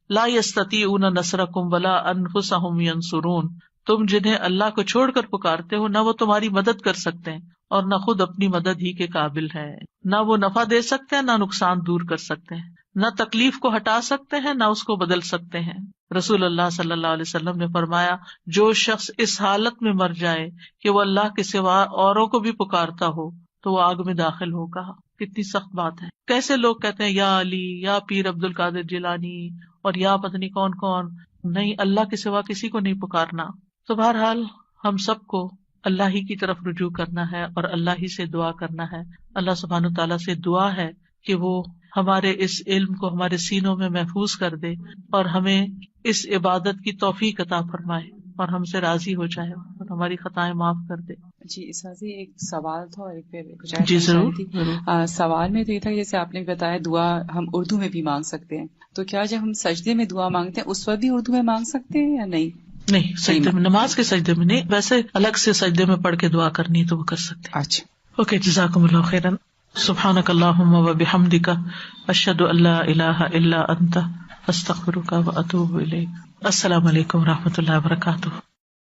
لا یستطیعون نصرکم ولا انفسہم ینصرون. تم جنہیں اللہ کو چھوڑ کر پکارتے ہو، نہ وہ تمہاری مدد کر سکتے ہیں اور نہ خود اپنی مدد ہی کے قابل ہے. نہ وہ نفع دے سکتے ہیں، نہ نقصان دور کر سکتے ہیں، نہ تکلیف کو ہٹا سکتے ہیں، نہ اس کو بدل سکتے ہیں. رسول اللہ صلی اللہ علیہ وسلم نے فرمایا جو شخص اس حالت میں مر جائے کہ وہ اللہ کے سوا اوروں کو بھی پکارتا ہو تو وہ آگ میں داخل ہوگا. کتنی سخت بات ہے. کیسے لوگ کہتے ہیں یا علی، یا پیر عبد القادر جیلانی، اور یا پتہ نہیں کون کون. نہیں، اللہ کے سوا کسی کو نہیں پکارنا. تو بہرحال ہم سب کو اللہ ہی کی طرف رجوع کرنا ہے اور اللہ ہی سے دعا کرنا ہے. اللہ سبحانہ تعالیٰ سے دعا ہے کہ وہ ہمارے اس علم کو ہمارے سینوں میں محفوظ کر دے اور ہمیں اس عبادت کی توفیق عطا فرمائے اور ہم سے راضی ہو جائے اور ہماری خطائیں معاف کر دے. جی اساذی ایک سوال تھا اور ایک پہ جی ضرور. سوال میں تو یہ تھا جیسے آپ نے بتایا دعا ہم اردو میں بھی مانگ سکتے ہیں، تو کیا جب ہم سجدے میں دعا مانگتے ہیں اس وقت بھی اردو میں مانگ سکتے ہیں یا نہیں؟ نہیں، سجدے میں، نماز کے سجدے میں نہیں، ویسے الگ سے سجدے میں پڑھ کے دعا کرنی ہے تو وہ کر سکتے ہیں. اچھا اوکے، جزاکم اللہ خیرا. سبحانک اللہم وبحمدک اشہد ان لا الہ الا انت استغفرک واتوب الیک. السلام علیکم و رحمۃ اللہ وبرکاتہ.